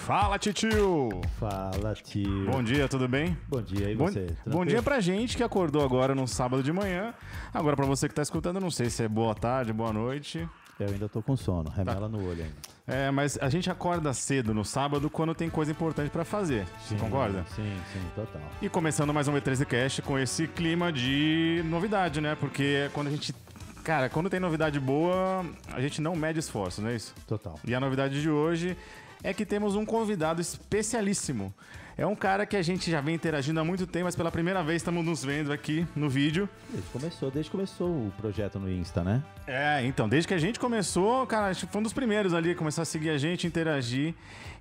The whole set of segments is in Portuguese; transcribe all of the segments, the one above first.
Fala, titio! Fala, tio. Bom dia, tudo bem? Bom dia, e você? Bom dia pra gente que acordou agora no sábado de manhã. Agora pra você que tá escutando, não sei se é boa tarde, boa noite. Eu ainda tô com sono, remela no olho ainda. É, mas a gente acorda cedo no sábado quando tem coisa importante pra fazer. Você concorda? Sim, total. E começando mais um V13 Cast com esse clima de novidade, né? Porque quando a gente... Cara, quando tem novidade boa, a gente não mede esforço, não é isso? Total. E a novidade de hoje é que temos um convidado especialíssimo. É um cara que a gente já vem interagindo há muito tempo, mas pela primeira vez estamos nos vendo aqui no vídeo. Desde que começou o projeto no Insta, né? É, então, desde que a gente começou, cara, acho que foi um dos primeiros ali a começar a seguir a gente, interagir.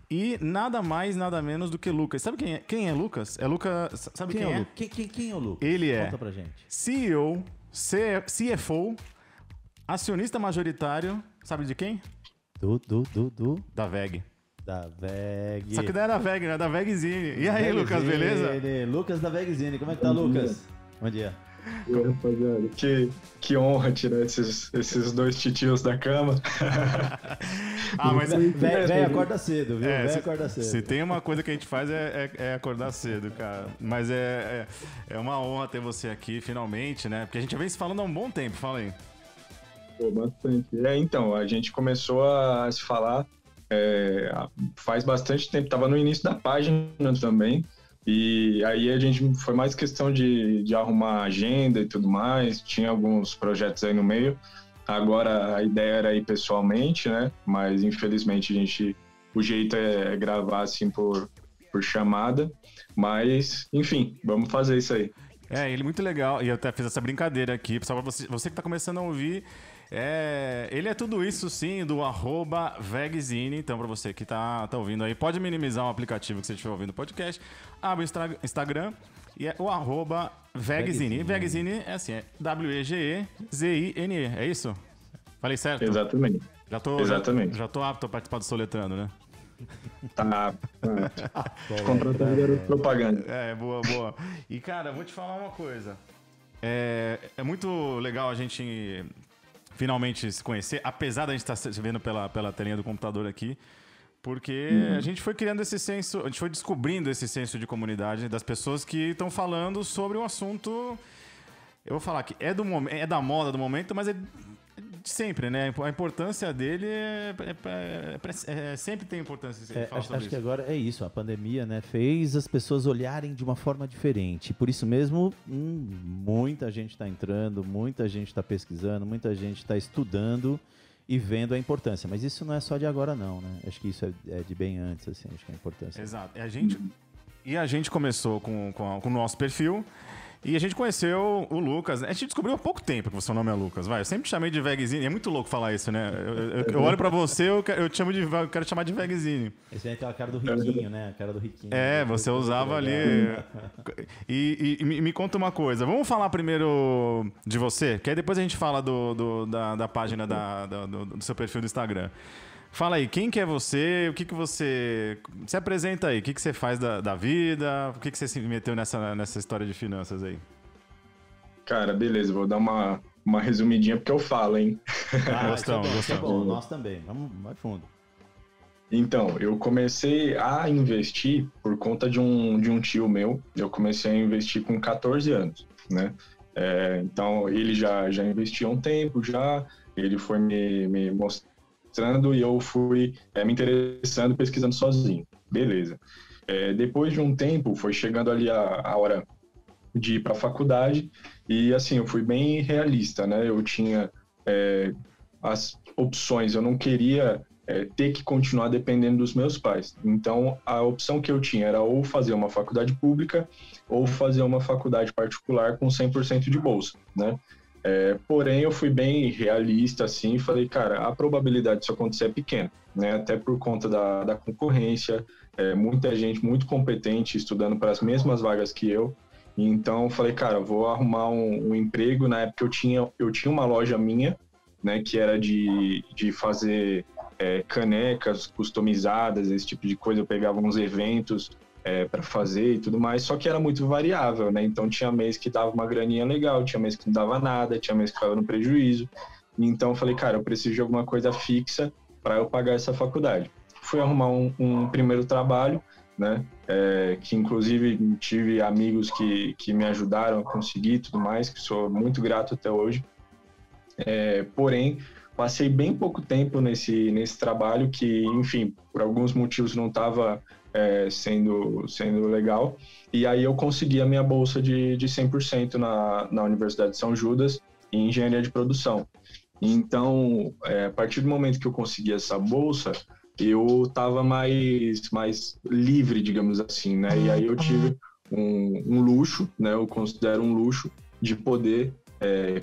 E nada mais, nada menos do que Lucas. Sabe quem é? Quem é Lucas? É Lucas... Sabe quem é? Quem é o Lucas? Ele é Conta pra gente. CEO, CFO, acionista majoritário, sabe de quem? Da VEG. Da VEG. Só que não é da VEG, né? É da VEGzine. E aí, Lucas, beleza? Lucas da VEGzine. Como é que tá, Lucas? Bom dia. E aí, rapaziada, que honra tirar esses dois titios da cama. Mas... Véi acorda cedo, viu? É, Véi acorda cedo. Se tem uma coisa que a gente faz é acordar cedo, cara. Mas é uma honra ter você aqui, finalmente, né? Porque a gente já vem se falando há um bom tempo, fala aí. Pô, bastante. Então, a gente começou a se falar faz bastante tempo, tava no início da página também, e aí a gente foi mais questão de arrumar agenda e tudo mais, tinha alguns projetos aí no meio, agora a ideia era ir pessoalmente, né, mas infelizmente o jeito é gravar assim por chamada, mas enfim, vamos fazer isso aí. Ele é muito legal, e eu até fiz essa brincadeira aqui, só pra você que tá começando a ouvir, ele é tudo isso sim, do @VEGzine, então pra você que tá ouvindo aí, pode minimizar o aplicativo que você estiver ouvindo o podcast, abre o Instagram e é o @VEGzine, e VEGzine é assim, é WEGEZINE, é isso? Falei certo? Exatamente. Já tô apto a participar do Soletrando, né? Tá. Contratando garoto propaganda. Boa. E, cara, vou te falar uma coisa. É muito legal a gente finalmente se conhecer, apesar da gente estar se vendo pela telinha do computador aqui, porque a gente foi criando esse senso, a gente foi descobrindo esse senso de comunidade das pessoas que estão falando sobre um assunto, eu vou falar que é da moda do momento, mas é de sempre, né? A importância dele sempre tem importância. Acho que agora é isso, a pandemia, né, fez as pessoas olharem de uma forma diferente. Por isso mesmo, muita gente está entrando, muita gente está pesquisando, muita gente está estudando e vendo a importância. Mas isso não é só de agora, não, né? Acho que isso é de bem antes, assim, acho que é a importância. Exato. A gente começou com o nosso perfil. E a gente conheceu o Lucas. A gente descobriu há pouco tempo que o seu nome é Lucas. Eu sempre te chamei de VEGzine. É muito louco falar isso, né? Eu olho pra você, eu quero te chamar de VEGzine. Esse aí tem a cara do riquinho, né? A cara do riquinho. Você usava ali. E me conta uma coisa. Vamos falar primeiro de você, que aí depois a gente fala da página do seu perfil do Instagram. Fala aí, quem que é você? O que você... Se apresenta aí, o que você faz da vida? Por que você se meteu nessa história de finanças aí? Cara, beleza, vou dar uma resumidinha porque eu falo, hein? Gostamos. Nós também, vamos mais fundo. Então, eu comecei a investir por conta de um tio meu. Eu comecei a investir com 14 anos, né? Então, ele já investiu há um tempo, ele foi me mostrando e eu fui me interessando, pesquisando sozinho. Beleza. Depois de um tempo, foi chegando ali a hora de ir para a faculdade e, assim, eu fui bem realista, né? Eu tinha as opções, eu não queria ter que continuar dependendo dos meus pais. Então, a opção que eu tinha era ou fazer uma faculdade pública ou fazer uma faculdade particular com 100% de bolsa, né? Porém, eu fui bem realista, assim, e falei, cara, a probabilidade disso acontecer é pequena, né? Até por conta da concorrência, muita gente muito competente estudando para as mesmas vagas que eu. Então, falei, cara, vou arrumar um emprego. Na época, eu tinha uma loja minha, né, que era de fazer canecas customizadas, esse tipo de coisa. Eu pegava uns eventos para fazer e tudo mais, só que era muito variável, né? Então tinha mês que dava uma graninha legal, tinha mês que não dava nada, tinha mês que estava no prejuízo. Então eu falei, cara, eu preciso de alguma coisa fixa para eu pagar essa faculdade. fui arrumar um primeiro trabalho, né? Que inclusive tive amigos que me ajudaram a conseguir e tudo mais, que sou muito grato até hoje. Porém, passei bem pouco tempo nesse trabalho que, enfim, por alguns motivos não estava sendo legal. E aí eu consegui a minha bolsa de 100% na Universidade de São Judas em engenharia de produção. Então, a partir do momento que eu consegui essa bolsa, eu estava mais livre, digamos assim, né? E aí eu tive um luxo, né? Eu considero um luxo de poder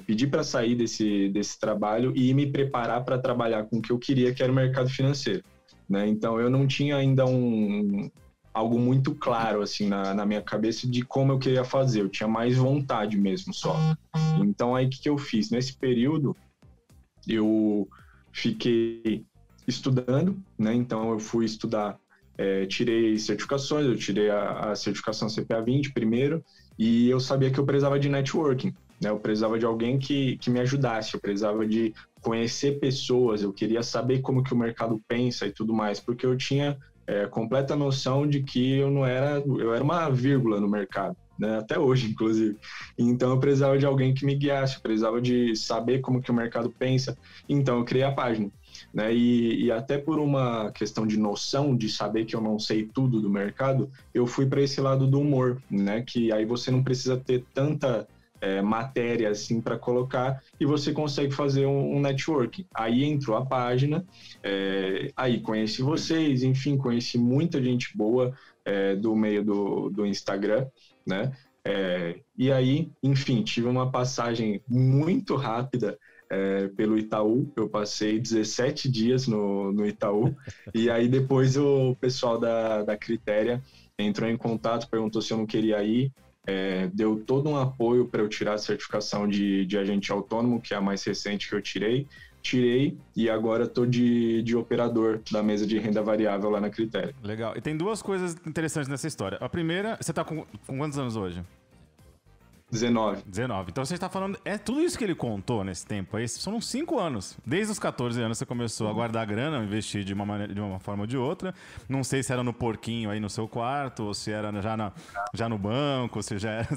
pedir para sair desse trabalho e me preparar para trabalhar com o que eu queria, que era o mercado financeiro, né? Então, eu não tinha ainda algo muito claro, assim, na minha cabeça de como eu queria fazer. Eu tinha mais vontade mesmo, só. Então, aí, o que eu fiz? Nesse período, eu fiquei estudando, né? Então, eu fui estudar, tirei certificações, eu tirei a certificação CPA 20 primeiro, e eu sabia que eu precisava de networking, né? Eu precisava de alguém que me ajudasse, eu precisava de conhecer pessoas, eu queria saber como que o mercado pensa e tudo mais, porque eu tinha completa noção de que eu era uma vírgula no mercado, né? Até hoje, inclusive. Então, eu precisava de alguém que me guiasse, eu precisava de saber como que o mercado pensa. Então, eu criei a página, né? E até por uma questão de noção, de saber que eu não sei tudo do mercado, eu fui para esse lado do humor, né? Que aí você não precisa ter tanta matéria assim para colocar e você consegue fazer um networking. Aí entrou a página, aí conheci vocês, enfim, conheci muita gente boa do meio do Instagram, né? E aí, enfim, tive uma passagem muito rápida pelo Itaú. Eu passei 17 dias no Itaú e aí depois o pessoal da Critéria entrou em contato, perguntou se eu não queria ir. Deu todo um apoio para eu tirar a certificação de agente autônomo, que é a mais recente que eu tirei, e agora estou de operador da mesa de renda variável lá na Critéria. Legal. E tem duas coisas interessantes nessa história. A primeira, você está com quantos anos hoje? 19. Então você está falando... tudo isso que ele contou nesse tempo aí, são 5 anos. Desde os 14 anos você começou a guardar grana, investir de uma forma ou de outra. Não sei se era no porquinho aí no seu quarto, ou se era já no banco, se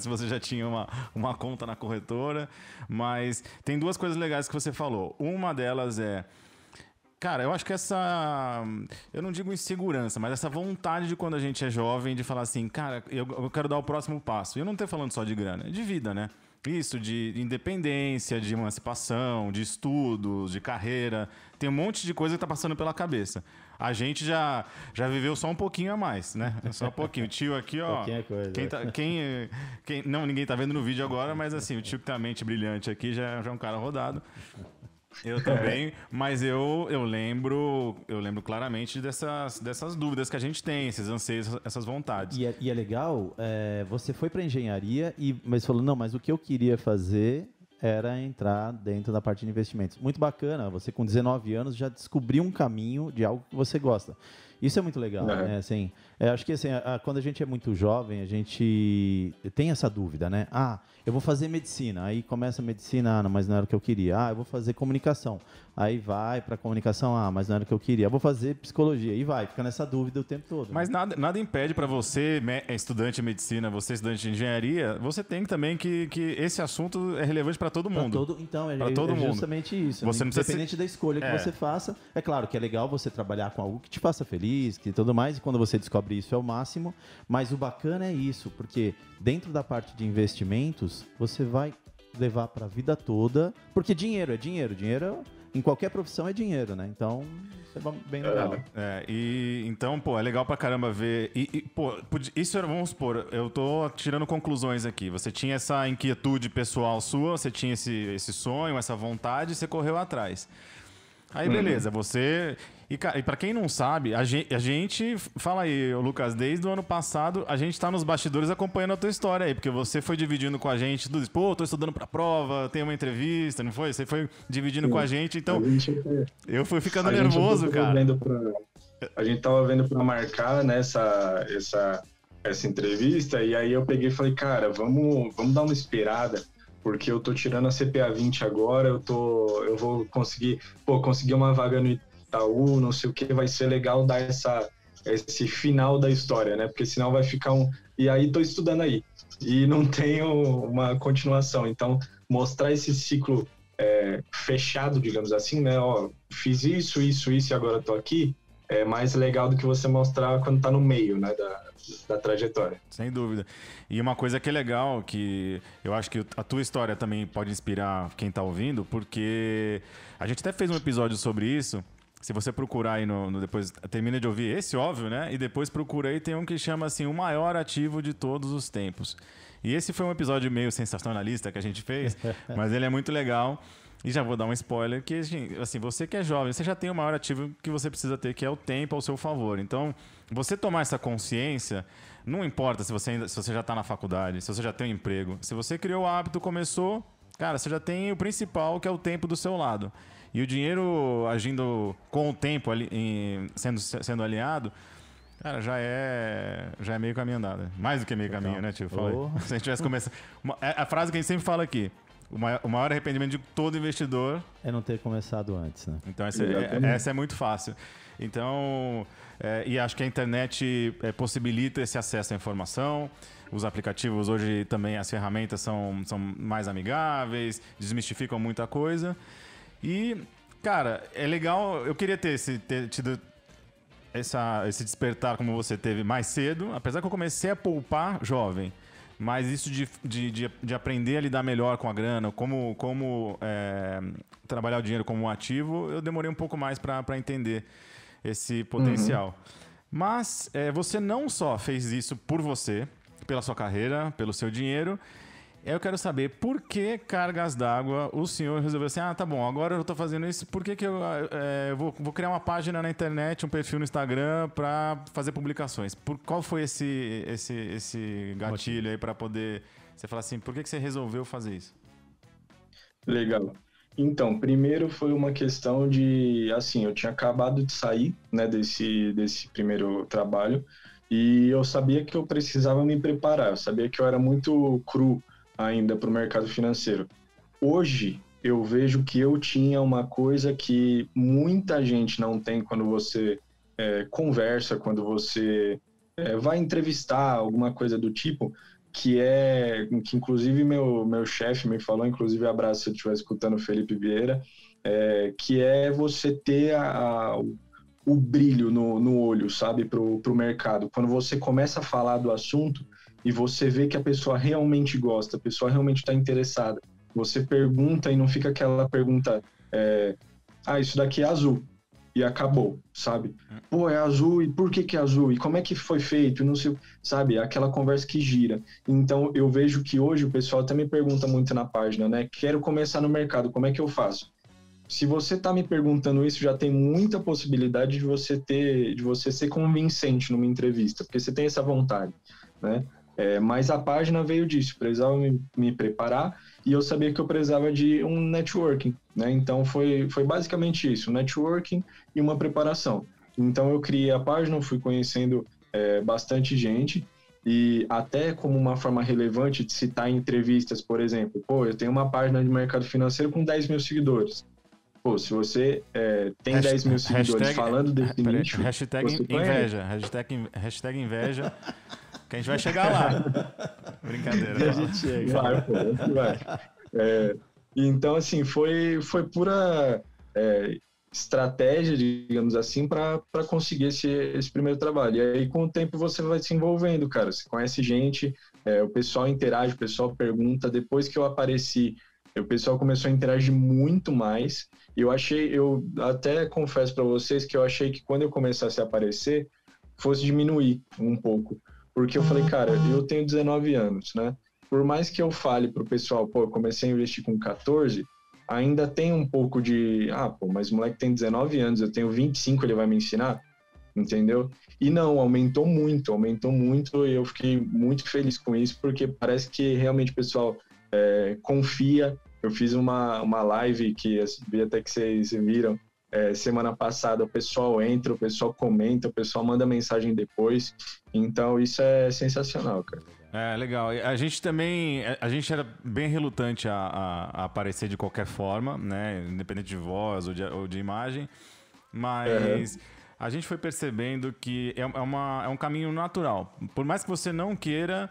você já tinha uma conta na corretora. Mas tem duas coisas legais que você falou. Uma delas cara, eu acho que eu não digo insegurança, mas essa vontade de quando a gente é jovem de falar assim, cara, eu quero dar o próximo passo. E eu não tô falando só de grana, é de vida, né? Isso, de independência, de emancipação, de estudos, de carreira. Tem um monte de coisa que tá passando pela cabeça. A gente já viveu só um pouquinho a mais, né? Só um pouquinho. O tio aqui, ó... Pouquinha coisa. Não, ninguém tá vendo no vídeo agora, mas assim, o tio que tá a mente brilhante aqui já é um cara rodado. Eu também, mas eu lembro claramente dessas dúvidas que a gente tem, esses anseios, essas vontades. E é legal, você foi para engenharia, mas falou, não, mas o que eu queria fazer era entrar dentro da parte de investimentos. Muito bacana, você com 19 anos já descobriu um caminho de algo que você gosta. Isso é muito legal, né? Assim, acho que assim, quando a gente é muito jovem, a gente tem essa dúvida, né? Eu vou fazer medicina, aí começa a medicina, não, mas não era o que eu queria. Eu vou fazer comunicação, aí vai para comunicação, mas não era o que eu queria. Eu vou fazer psicologia, aí fica nessa dúvida o tempo todo. Mas nada impede para você, estudante de medicina, você estudante de engenharia, você tem também que esse assunto é relevante para todo mundo. Então, é isso. justamente isso. Você independente da escolha que você faça, é claro que é legal você trabalhar com algo que te faça feliz, que tudo mais, e quando você descobre isso é o máximo, mas o bacana é isso, porque dentro da parte de investimentos, você vai levar para a vida toda, porque dinheiro é dinheiro em qualquer profissão é dinheiro, né? Então, isso é bem legal. Então, é legal pra caramba ver. Isso era, vamos supor, eu tô tirando conclusões aqui. Você tinha essa inquietude pessoal sua, você tinha esse sonho, essa vontade, você correu atrás. Aí, beleza, você... E pra quem não sabe, a gente... Fala aí, Lucas, desde o ano passado, a gente tá nos bastidores acompanhando a tua história aí, porque você foi dividindo com a gente tudo isso. Tô estudando pra prova, tem uma entrevista, não foi? Você foi dividindo com a gente, então... Eu fui ficando nervoso, cara. A gente tava vendo pra marcar, né, essa entrevista, e aí eu peguei e falei, cara, vamos dar uma esperada, porque eu tô tirando a CPA 20 agora, eu vou conseguir uma vaga Itaú, não sei o que, vai ser legal dar esse final da história, né? Porque senão vai ficar E aí tô estudando aí. E não tenho uma continuação. Então, mostrar esse ciclo fechado, digamos assim, né? Ó, fiz isso e agora tô aqui, é mais legal do que você mostrar quando tá no meio, né? Da trajetória. Sem dúvida. E uma coisa que é legal, que eu acho que a tua história também pode inspirar quem tá ouvindo, porque a gente até fez um episódio sobre isso. Se você procurar aí depois, termina de ouvir esse, óbvio, né? E depois procura aí, tem um que chama assim, o maior ativo de todos os tempos. E esse foi um episódio meio sensacionalista que a gente fez, mas ele é muito legal. E já vou dar um spoiler, que assim, você que é jovem, você já tem o maior ativo que você precisa ter, que é o tempo ao seu favor. Então, você tomar essa consciência, não importa se você já está na faculdade, se você já tem um emprego, se você criou o hábito, começou, cara, você já tem o principal, que é o tempo do seu lado. E o dinheiro agindo com o tempo, sendo alinhado, cara, já é meio caminho andado. Mais do que meio caminho, né, tio? Fala aí. Se a gente tivesse começado... A frase que a gente sempre fala aqui, o maior arrependimento de todo investidor... É não ter começado antes, né? Então, essa é muito fácil. Então, e acho que a internet possibilita esse acesso à informação. Os aplicativos hoje também, as ferramentas são mais amigáveis, desmistificam muita coisa. E, cara, é legal... Eu queria ter tido esse despertar como você teve mais cedo, apesar que eu comecei a poupar jovem. Mas isso de aprender a lidar melhor com a grana, como trabalhar o dinheiro como um ativo, eu demorei um pouco mais para entender esse potencial. Mas você não só fez isso por você, pela sua carreira, pelo seu dinheiro. Eu quero saber por que cargas d'água o senhor resolveu assim, tá bom, agora eu estou fazendo isso, por que eu vou criar uma página na internet, um perfil no Instagram para fazer publicações? Qual foi esse gatilho aí para poder você falar assim, por que você resolveu fazer isso? Legal. Então, primeiro foi uma questão de, assim, eu tinha acabado de sair, né, desse primeiro trabalho e eu sabia que eu precisava me preparar, eu sabia que eu era muito cru ainda para o mercado financeiro. Hoje, eu vejo que eu tinha uma coisa que muita gente não tem quando você conversa, quando você vai entrevistar, alguma coisa do tipo, que inclusive meu chefe me falou, inclusive abraço se eu estiver escutando o Felipe Vieira, que é você ter o brilho no olho, sabe, pro mercado. Quando você começa a falar do assunto, e você vê que a pessoa realmente gosta, a pessoa realmente está interessada. Você pergunta e não fica aquela pergunta, isso daqui é azul, e acabou, sabe? Pô, é azul, e por que é azul? E como é que foi feito? Não sei, sabe? Aquela conversa que gira. Então, eu vejo que hoje o pessoal até me pergunta muito na página, né? Quero começar no mercado, como é que eu faço? Se você está me perguntando isso, já tem muita possibilidade de você ser convincente numa entrevista, porque você tem essa vontade, né? Mas a página veio disso, precisava me preparar e eu sabia que eu precisava de um networking, né? Então foi basicamente isso, um networking e uma preparação. Então eu criei a página, fui conhecendo bastante gente e até como uma forma relevante de citar em entrevistas, por exemplo, eu tenho uma página de mercado financeiro com 10 mil seguidores. Se você tem 10 mil seguidores falando desse nicho... Hashtag inveja, hashtag inveja... Que a gente vai chegar lá. Brincadeira. A gente chega. Vai. Então, assim, foi pura estratégia, digamos assim, para conseguir esse primeiro trabalho. E aí, com o tempo, você vai se envolvendo, cara. Você conhece gente, o pessoal interage, o pessoal pergunta. Depois que eu apareci, o pessoal começou a interagir muito mais. E eu até confesso para vocês que eu achei que quando eu começasse a aparecer, fosse diminuir um pouco. Porque eu falei, cara, eu tenho 19 anos, né? Por mais que eu fale pro pessoal, eu comecei a investir com 14, ainda tem um pouco de, mas o moleque tem 19 anos, eu tenho 25, ele vai me ensinar? Entendeu? E não, aumentou muito, e eu fiquei muito feliz com isso, porque parece que realmente o pessoal confia. Eu fiz uma live que vi até que vocês viram, semana passada, o pessoal entra, o pessoal comenta, o pessoal manda mensagem depois. Então, isso é sensacional, cara. Legal. A gente era bem relutante a aparecer de qualquer forma, né? Independente de voz ou de imagem. mas a gente foi percebendo que é um caminho natural. Por mais que você não queira,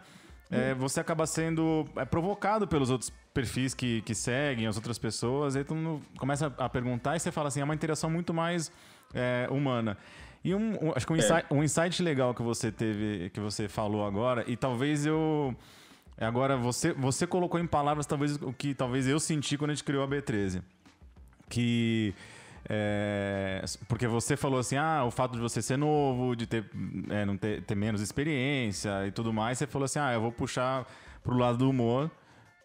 você acaba sendo provocado pelos outros perfis que seguem, as outras pessoas, aí todo mundo começa a perguntar e você fala assim, é uma interação muito mais humana. E acho que um insight legal que você teve, que você falou agora, e talvez agora você colocou em palavras talvez o que talvez eu senti quando a gente criou a B13. Que porque você falou assim, o fato de você ser novo, de não ter menos experiência e tudo mais, você falou assim, eu vou puxar pro lado do humor,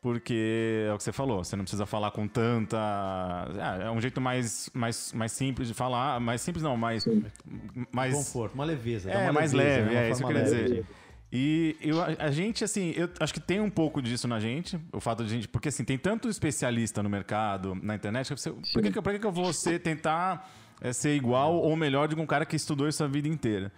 porque é o que você falou, você não precisa falar com tanta... é um jeito mais simples de falar, mais simples não, mais conforto, uma leveza. Mais leve, isso que eu queria dizer. Leve. E a gente, assim, eu acho que tem um pouco disso na gente, o fato de porque assim, tem tanto especialista no mercado, na internet, por que eu vou tentar ser igual ou melhor de um cara que estudou isso a vida inteira?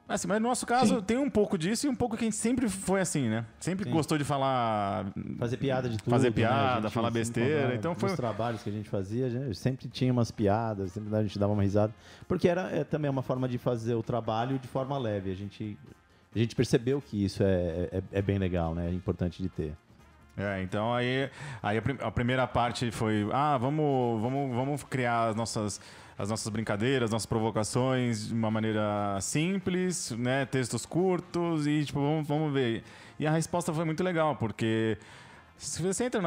Mas no nosso caso, tem um pouco disso e um pouco que a gente sempre foi assim, né? Sempre gostou de falar... Fazer piada de tudo. Fazer piada, falar besteira. Então foi... Nos trabalhos que a gente fazia, a gente sempre tinha umas piadas, sempre a gente dava uma risada. Porque era também uma forma de fazer o trabalho de forma leve. A gente percebeu que isso é bem legal, né? É importante de ter. Então aí a primeira parte foi, vamos criar as nossas brincadeiras, nossas provocações de uma maneira simples, né? Textos curtos e tipo, vamos ver. E a resposta foi muito legal, porque se você entra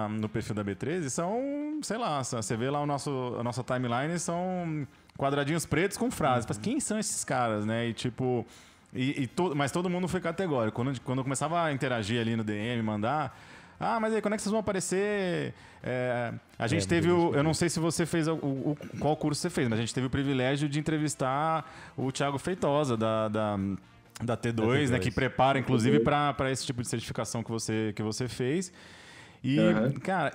no perfil da B13, são, sei lá, você vê lá a nossa timeline, são quadradinhos pretos com frases. Mas quem são esses caras, né? E tipo... mas todo mundo foi categórico. Quando eu começava a interagir ali no DM, mandar... mas aí, quando é que vocês vão aparecer? A gente teve eu não sei se você fez qual curso você fez, mas a gente teve o privilégio de entrevistar o Thiago Feitosa, da T2, né? Que prepara, inclusive, para esse tipo de certificação que você fez. E, cara,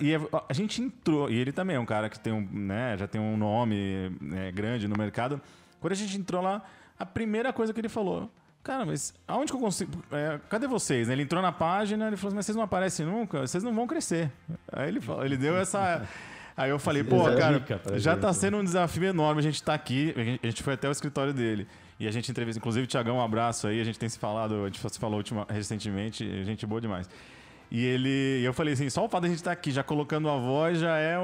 a gente entrou... E ele também é um cara que tem já tem um nome grande no mercado. Quando a gente entrou lá, a primeira coisa que ele falou... Cara, mas aonde que eu consigo... cadê vocês? Ele entrou na página, ele falou assim, mas vocês não aparecem nunca? Vocês não vão crescer. Aí ele deu essa... Aí eu falei, cara, já tá sendo um desafio enorme a gente tá aqui. A gente foi até o escritório dele. E a gente entrevistou, inclusive, o Thiagão, um abraço aí. A gente tem se falado, a gente se falou recentemente, gente boa demais. E eu falei assim, só o fato de a gente estar aqui, já colocando a voz, já é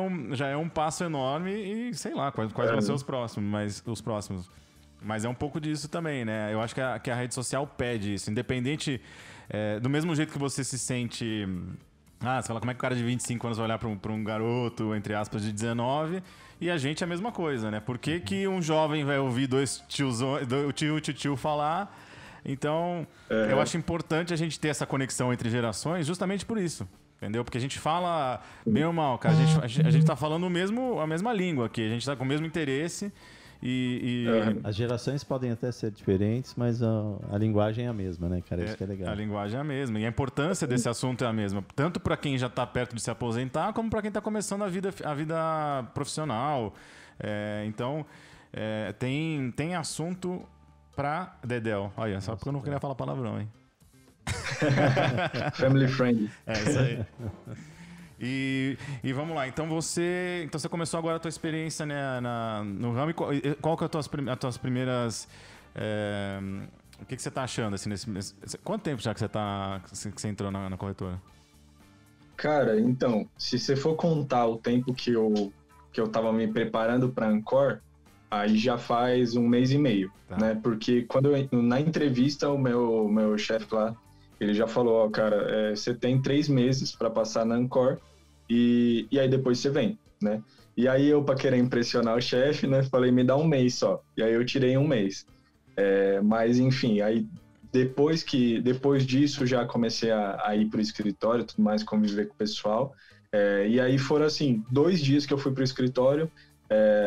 um passo enorme. E sei lá, quais vão ser os próximos. Mas é um pouco disso também, né? Eu acho que a rede social pede isso. Independente... do mesmo jeito que você se sente... você fala, como é que o cara de 25 anos vai olhar para um garoto, entre aspas, de 19? E a gente é a mesma coisa, né? Por que um jovem vai ouvir dois tiozões, o tio e o tio falar? Então, eu acho importante a gente ter essa conexão entre gerações justamente por isso. Entendeu? Porque a gente fala bem ou mal, cara. A gente tá falando a mesma língua aqui. A gente tá com o mesmo interesse... As gerações podem até ser diferentes, mas a linguagem é a mesma, né, cara? Isso que é legal. A linguagem é a mesma. E a importância desse assunto é a mesma. Tanto para quem já está perto de se aposentar, como para quem está começando a vida profissional. Então, tem assunto para Dedéu. Olha, só porque eu não queria falar palavrão, hein? Family friendly. Isso aí. E vamos lá, então você começou agora a tua experiência, né, no ramo. Qual que é as tuas primeiras... o que você está achando? Assim, quanto tempo já que você entrou na corretora? Cara, então, se você for contar o tempo que eu estava me preparando para a Ancor, aí já faz 1 mês e meio, né? Porque na entrevista o meu chefe lá, ele já falou, cara, você tem 3 meses para passar na Ancor, e aí depois você vem, né? E aí eu, para querer impressionar o chefe, né, falei, me dá 1 mês só. E aí eu tirei 1 mês. Mas, enfim, aí depois disso já comecei a ir pro escritório, tudo mais, conviver com o pessoal. E aí foram, assim, 2 dias que eu fui pro escritório,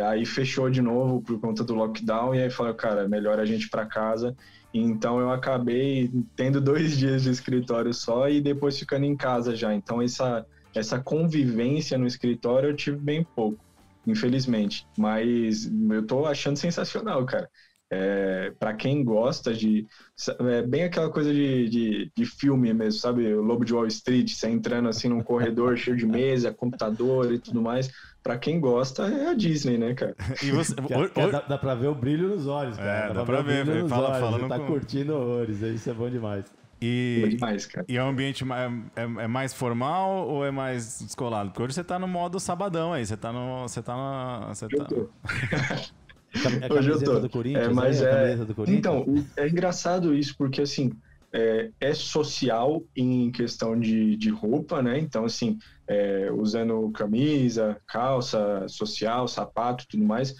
aí fechou de novo por conta do lockdown, e aí falei, cara, melhor a gente ir para casa. Então eu acabei tendo 2 dias de escritório só e depois ficando em casa já. Então essa convivência no escritório eu tive bem pouco, infelizmente. Mas eu tô achando sensacional, cara. Para quem gosta de... bem aquela coisa de filme mesmo, sabe? O Lobo de Wall Street, você entrando assim num corredor cheio de mesa, computador e tudo mais. Para quem gosta, é a Disney, né, cara? E você... dá pra ver o brilho nos olhos, cara. Dá pra ver. Você tá curtindo horrores, isso é bom demais. E, demais, cara. E é um ambiente é mais formal ou é mais descolado? Porque hoje você tá no modo sabadão aí, você tá no... É a camiseta do Corinthians, mas a camiseta do Corinthians? Então, é engraçado isso, porque assim, é social em questão de roupa, né? Então, assim, usando camisa, calça, social, sapato e tudo mais.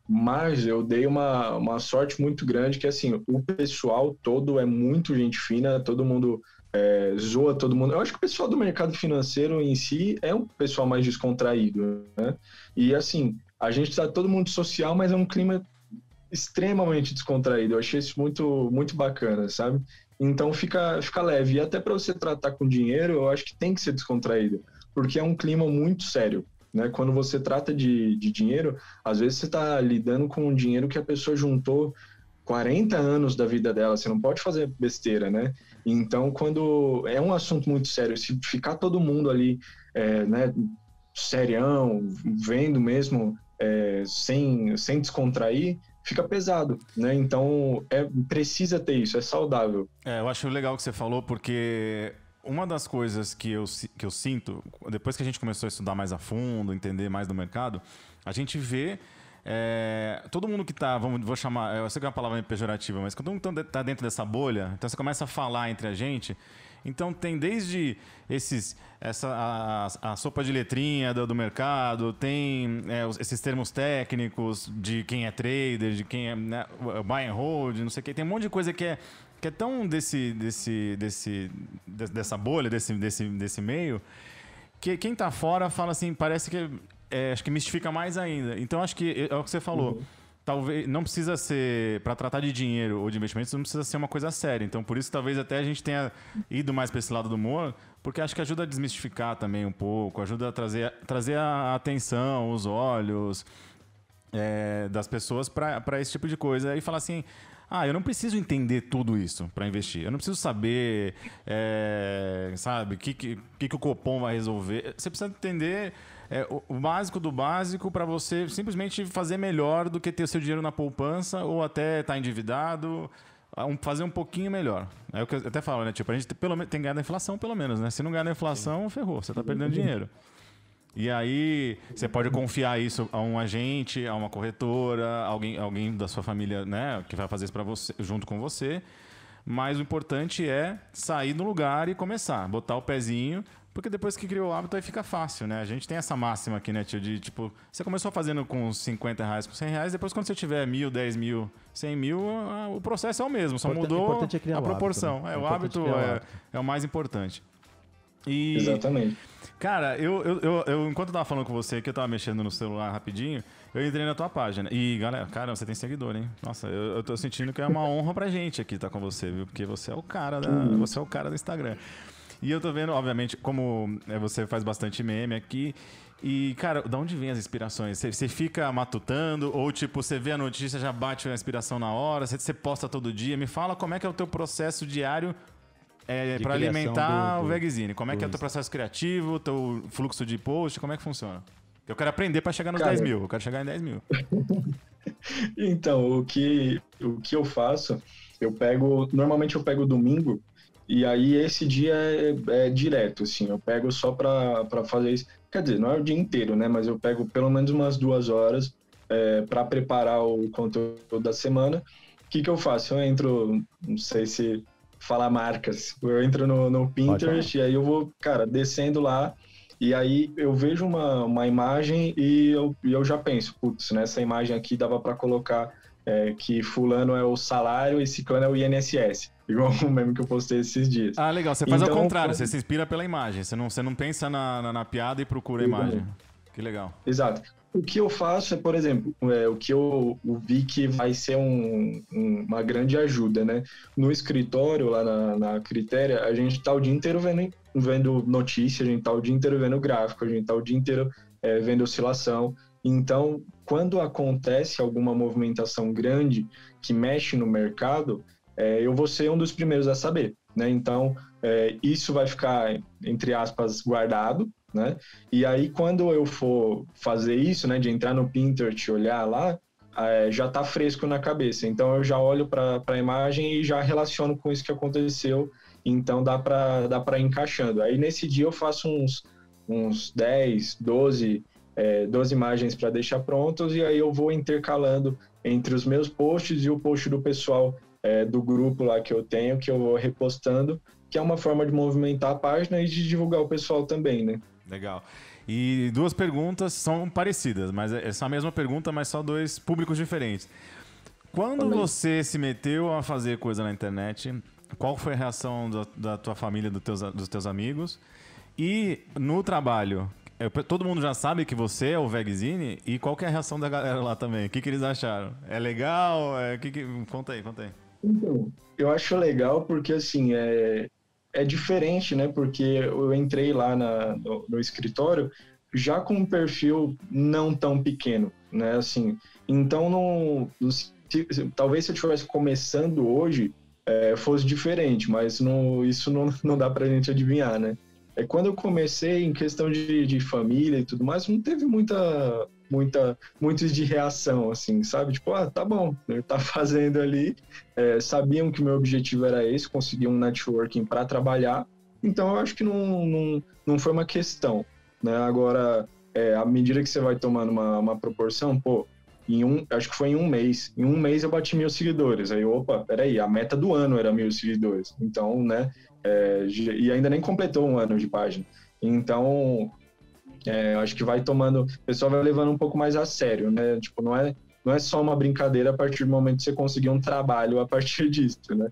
Mas eu dei uma sorte muito grande que, assim, o pessoal todo é muito gente fina, todo mundo zoa todo mundo. Eu acho que o pessoal do mercado financeiro em si é um pessoal mais descontraído, né? E, assim, a gente tá todo mundo social, mas é um clima extremamente descontraído. Eu achei isso muito, muito bacana, sabe? Então fica leve. E até para você tratar com dinheiro, eu acho que tem que ser descontraído, porque é um clima muito sério, né? Quando você trata de dinheiro, às vezes você está lidando com um dinheiro que a pessoa juntou 40 anos da vida dela, você não pode fazer besteira, né? Então, quando é um assunto muito sério, se ficar todo mundo ali, né, serião, vendo mesmo, sem descontrair, fica pesado, né? Então, precisa ter isso, é saudável. Eu acho legal o que você falou, porque uma das coisas que eu sinto, depois que a gente começou a estudar mais a fundo, entender mais do mercado, a gente vê todo mundo que tá, vou chamar, eu sei que é uma palavra pejorativa, mas todo mundo tá dentro dessa bolha, então você começa a falar entre a gente. Então tem desde a sopa de letrinha do mercado, tem esses termos técnicos de quem é trader, de quem é, né, buy and hold, não sei o que. Tem um monte de coisa que é tão dessa bolha, desse meio, que quem tá fora fala assim, parece que acho que mistifica mais ainda. Então acho que é o que você falou. Uhum. Talvez não precisa ser, para tratar de dinheiro ou de investimentos, não precisa ser uma coisa séria. Então, por isso, talvez até a gente tenha ido mais para esse lado do humor, porque acho que ajuda a desmistificar também um pouco, ajuda a trazer a atenção, os olhos das pessoas para esse tipo de coisa. E falar assim, eu não preciso entender tudo isso para investir. Eu não preciso saber, sabe, o que o Copom vai resolver. Você precisa entender o básico do básico para você simplesmente fazer melhor do que ter o seu dinheiro na poupança ou até estar endividado, fazer um pouquinho melhor. É o que eu até falo, né? Tipo, a gente pelo menos tem que ganhar da inflação, pelo menos, né? Se não ganhar da inflação, ferrou, você está perdendo dinheiro. E aí você pode confiar isso a um agente, a uma corretora, alguém da sua família, né, que vai fazer isso para você, junto com você. Mas o importante é sair do lugar e começar, botar o pezinho, porque depois que criou o hábito aí fica fácil, né? A gente tem essa máxima aqui, né, tio, de tipo, você começou fazendo com R$50, com R$100, depois quando você tiver 1.000, 10.000, 100.000, o processo é o mesmo, só mudou a proporção. O hábito é o mais importante. Exatamente. Cara, eu enquanto eu tava falando com você aqui, eu tava mexendo no celular rapidinho, eu entrei na tua página. E, galera, caramba, você tem seguidor, hein? Nossa, eu tô sentindo que é uma honra pra gente aqui estar com você, viu? Porque você é o cara você é o cara do Instagram. E eu tô vendo, obviamente, como você faz bastante meme aqui. E, cara, de onde vem as inspirações? Você fica matutando ou, tipo, você vê a notícia, já bate a inspiração na hora? Você posta todo dia? Me fala como é que é o teu processo diário para alimentar o Vegzine. Como é que é o teu processo criativo, o teu fluxo de post, como é que funciona? Eu quero aprender para chegar nos 10.000. Eu quero chegar em 10.000. Então, o que eu faço, normalmente eu pego domingo, e aí esse dia é direto, assim, eu pego só para fazer isso. Quer dizer, não é o dia inteiro, né? Mas eu pego pelo menos umas 2 horas para preparar o conteúdo da semana. O que eu faço? Eu entro, não sei se falar marcas, eu entro no Pinterest e aí eu vou, cara, descendo lá, e aí eu vejo uma imagem e eu já penso, putz, nessa imagem aqui dava para colocar que fulano é o salário e ciclano é o INSS. Igual o meme que eu postei esses dias. Ah, legal. Você faz ao contrário, você se inspira pela imagem. Você não pensa na piada e procura a imagem. Que legal. Exato. O que eu faço é, por exemplo, o que eu vi que vai ser uma grande ajuda, né? No escritório, lá na Critéria, a gente tá o dia inteiro vendo notícia, a gente tá o dia inteiro vendo gráfico, a gente tá o dia inteiro vendo oscilação. Então, quando acontece alguma movimentação grande que mexe no mercado, eu vou ser um dos primeiros a saber, né? Então, isso vai ficar, entre aspas, guardado, né? E aí, quando eu for fazer isso, né, de entrar no Pinterest e olhar lá, já está fresco na cabeça. Então, eu já olho para a imagem e já relaciono com isso que aconteceu. Então, dá para ir encaixando. Aí, nesse dia, eu faço uns 10, 12 imagens para deixar prontos, e aí eu vou intercalando entre os meus posts e o post do pessoal do grupo lá que eu tenho, que eu vou repostando, que é uma forma de movimentar a página e de divulgar o pessoal também, né? Legal. E duas perguntas são parecidas, mas é essa mesma pergunta, mas só dois públicos diferentes. Quando você se meteu a fazer coisa na internet, qual foi a reação da tua família, dos teus amigos? E no trabalho, todo mundo já sabe que você é o Vegzine, e qual que é a reação da galera lá também? O que eles acharam? É legal? Conta aí. Então, eu acho legal porque, assim, é diferente, né? Porque eu entrei lá no escritório já com um perfil não tão pequeno, né? Assim, então, talvez se eu estivesse começando hoje, fosse diferente, mas isso não dá pra gente adivinhar, né? Quando eu comecei, em questão de família e tudo mais, não teve muitos de reação, assim, sabe? Tipo, tá bom, ele tá fazendo ali. Sabiam que o meu objetivo era esse, conseguir um networking para trabalhar. Então, eu acho que não foi uma questão, né? Agora, à medida que você vai tomando uma proporção, acho que foi em um mês. Em um mês eu bati 1.000 seguidores. Aí, peraí, a meta do ano era 1.000 seguidores. Então, né? E ainda nem completou um ano de página. Então, acho que vai tomando... O pessoal vai levando um pouco mais a sério, né? Tipo, não é só uma brincadeira a partir do momento que você conseguir um trabalho a partir disso, né?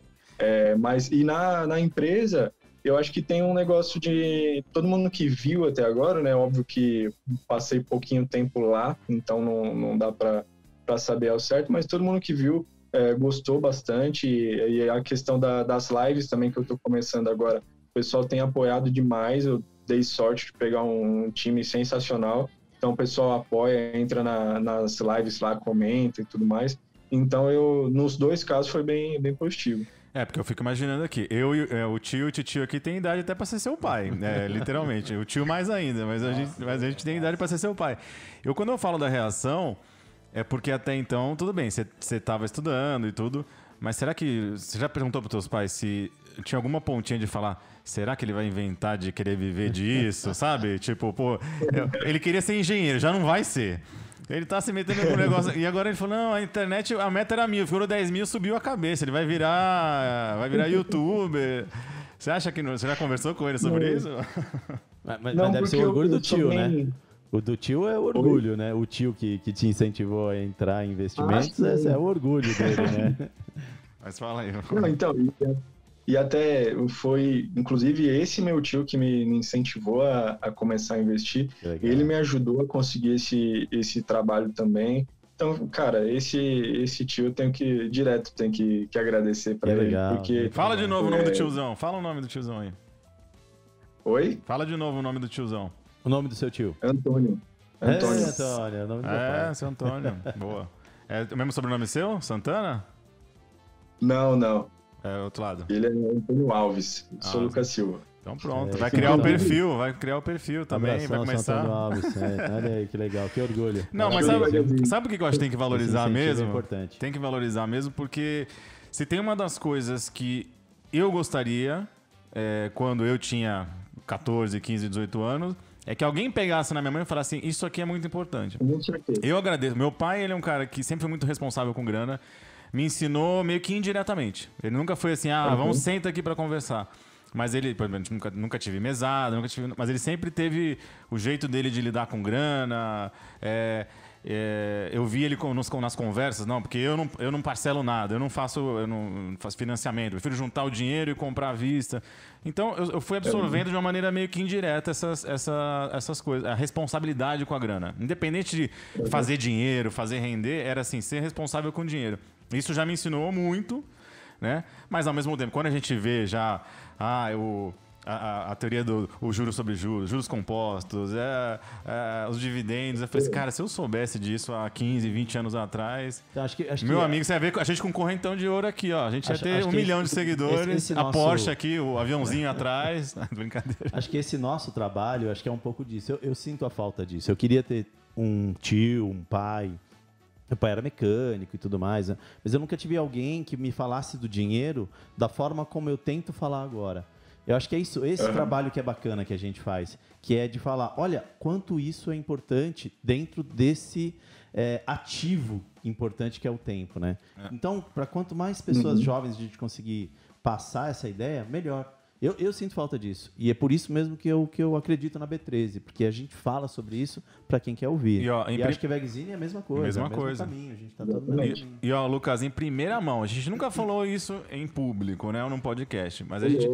Mas, e na empresa, eu acho que tem um negócio de... Todo mundo que viu até agora, né? Óbvio que passei pouquinho tempo lá, então não dá para saber ao certo, mas todo mundo que viu gostou bastante, e a questão das lives também, que eu estou começando agora, o pessoal tem apoiado demais. Eu dei sorte de pegar um time sensacional, então o pessoal apoia, entra nas lives lá, comenta e tudo mais. Então, nos dois casos foi bem, bem positivo. Porque eu fico imaginando aqui, o tio e o titio aqui tem idade até para ser seu pai, né? Literalmente. O tio mais ainda, mas a gente tem idade para ser seu pai. Quando eu falo da reação, é porque até então, tudo bem, você estava estudando e tudo, mas será que você já perguntou para os teus pais se tinha alguma pontinha de falar, será que ele vai inventar de querer viver disso, sabe? Tipo, ele queria ser engenheiro, já não vai ser. Ele tá se metendo no negócio. E agora ele falou, não, a internet, a meta era 1.000, ficou 10.000, subiu a cabeça. Ele vai virar youtuber. Você acha que você já conversou com ele sobre isso? Mas deve ser o orgulho do tio, né? O do tio é o orgulho, né? O tio que te incentivou a entrar em investimentos, esse é o orgulho dele, né? Mas fala aí. Não, então, e até foi, inclusive, esse meu tio que me incentivou a começar a investir. Ele me ajudou a conseguir esse trabalho também. Então, cara, esse tio eu tenho que agradecer para ele. Porque, fala de novo o nome do tiozão. Fala o nome do tiozão aí. Oi? Fala de novo o nome do tiozão. O nome do seu tio? Antônio. Antônio, o nome do meu pai. Seu Antônio. Boa. É o mesmo sobrenome seu? Santana? Não. É outro lado. Ele é Antônio Alves. Sou Lucas Silva. Então pronto, vai criar o perfil também, abração, vai começar. Antônio Alves, olha aí que legal, que orgulho. Não, mas sabe o que eu acho que tem que valorizar mesmo? É importante. Tem que valorizar mesmo, porque se tem uma das coisas que eu gostaria, quando eu tinha 14, 15, 18 anos, é que alguém pegasse na minha mão e falasse assim, isso aqui é muito importante. Com certeza. Eu agradeço. Meu pai, ele é um cara que sempre foi muito responsável com grana, me ensinou meio que indiretamente. Ele nunca foi assim, vamos, senta aqui para conversar. Mas ele, por exemplo, nunca tive mesada, mas ele sempre teve o jeito dele de lidar com grana. Eu vi ele nas conversas, porque eu não parcelo nada, eu não faço financiamento, eu prefiro juntar o dinheiro e comprar à vista. Então eu fui absorvendo de uma maneira meio que indireta essas coisas, a responsabilidade com a grana. Independente de fazer dinheiro, fazer render, era assim, ser responsável com o dinheiro. Isso já me ensinou muito, né? Mas ao mesmo tempo, quando a gente vê já a teoria do juros sobre juros, juros compostos, os dividendos. Eu falei assim, cara, se eu soubesse disso há 15, 20 anos atrás... Então, meu amigo, você vai ver a gente com um correntão de ouro aqui, ó. A gente ia ter 1 milhão de seguidores, a Porsche aqui, o aviãozinho atrás. Brincadeira. Acho que esse nosso trabalho, acho que é um pouco disso. Eu sinto a falta disso. Eu queria ter um tio, um pai... Meu pai era mecânico e tudo mais, né? Mas eu nunca tive alguém que me falasse do dinheiro da forma como eu tento falar agora. Eu acho que é isso, esse trabalho que é bacana que a gente faz, que é de falar, olha, quanto isso é importante dentro desse ativo importante que é o tempo, né? Então, para quanto mais pessoas jovens a gente conseguir passar essa ideia, melhor. Eu sinto falta disso. E é por isso mesmo que eu acredito na B13, porque a gente fala sobre isso para quem quer ouvir. E acho que a Vegzine é a mesma coisa. Mesma coisa. Caminho, a gente tá todo no mesmo caminho. E ó, Lucas, em primeira mão, a gente nunca falou isso em público, né? Ou num podcast, mas a gente...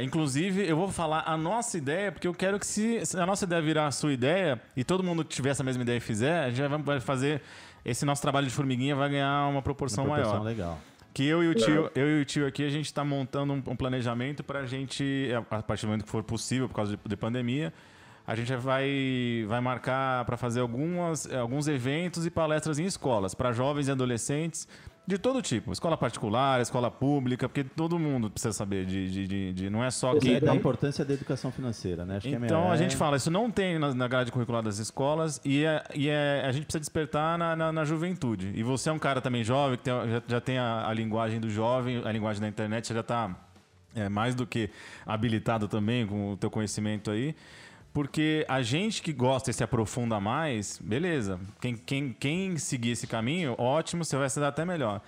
inclusive, eu vou falar a nossa ideia, porque eu quero que se a nossa ideia virar a sua ideia e todo mundo tiver essa mesma ideia e fizer, a gente vai fazer esse nosso trabalho de formiguinha, vai ganhar uma proporção maior. Legal. Que eu e o tio aqui, a gente está montando um planejamento para a gente, a partir do momento que for possível, por causa de pandemia, a gente vai marcar para fazer alguns eventos e palestras em escolas, para jovens e adolescentes de todo tipo. Escola particular, escola pública, porque todo mundo precisa saber não é só quem... da importância da educação financeira, né? Acho então, a gente fala, isso não tem na grade curricular das escolas e a gente precisa despertar na juventude. E você é um cara também jovem, que já tem a linguagem do jovem, a linguagem da internet, você já está mais do que habilitado também com o teu conhecimento aí. Porque a gente que gosta e se aprofunda mais, beleza. Quem seguir esse caminho, ótimo, você vai se dar até melhor.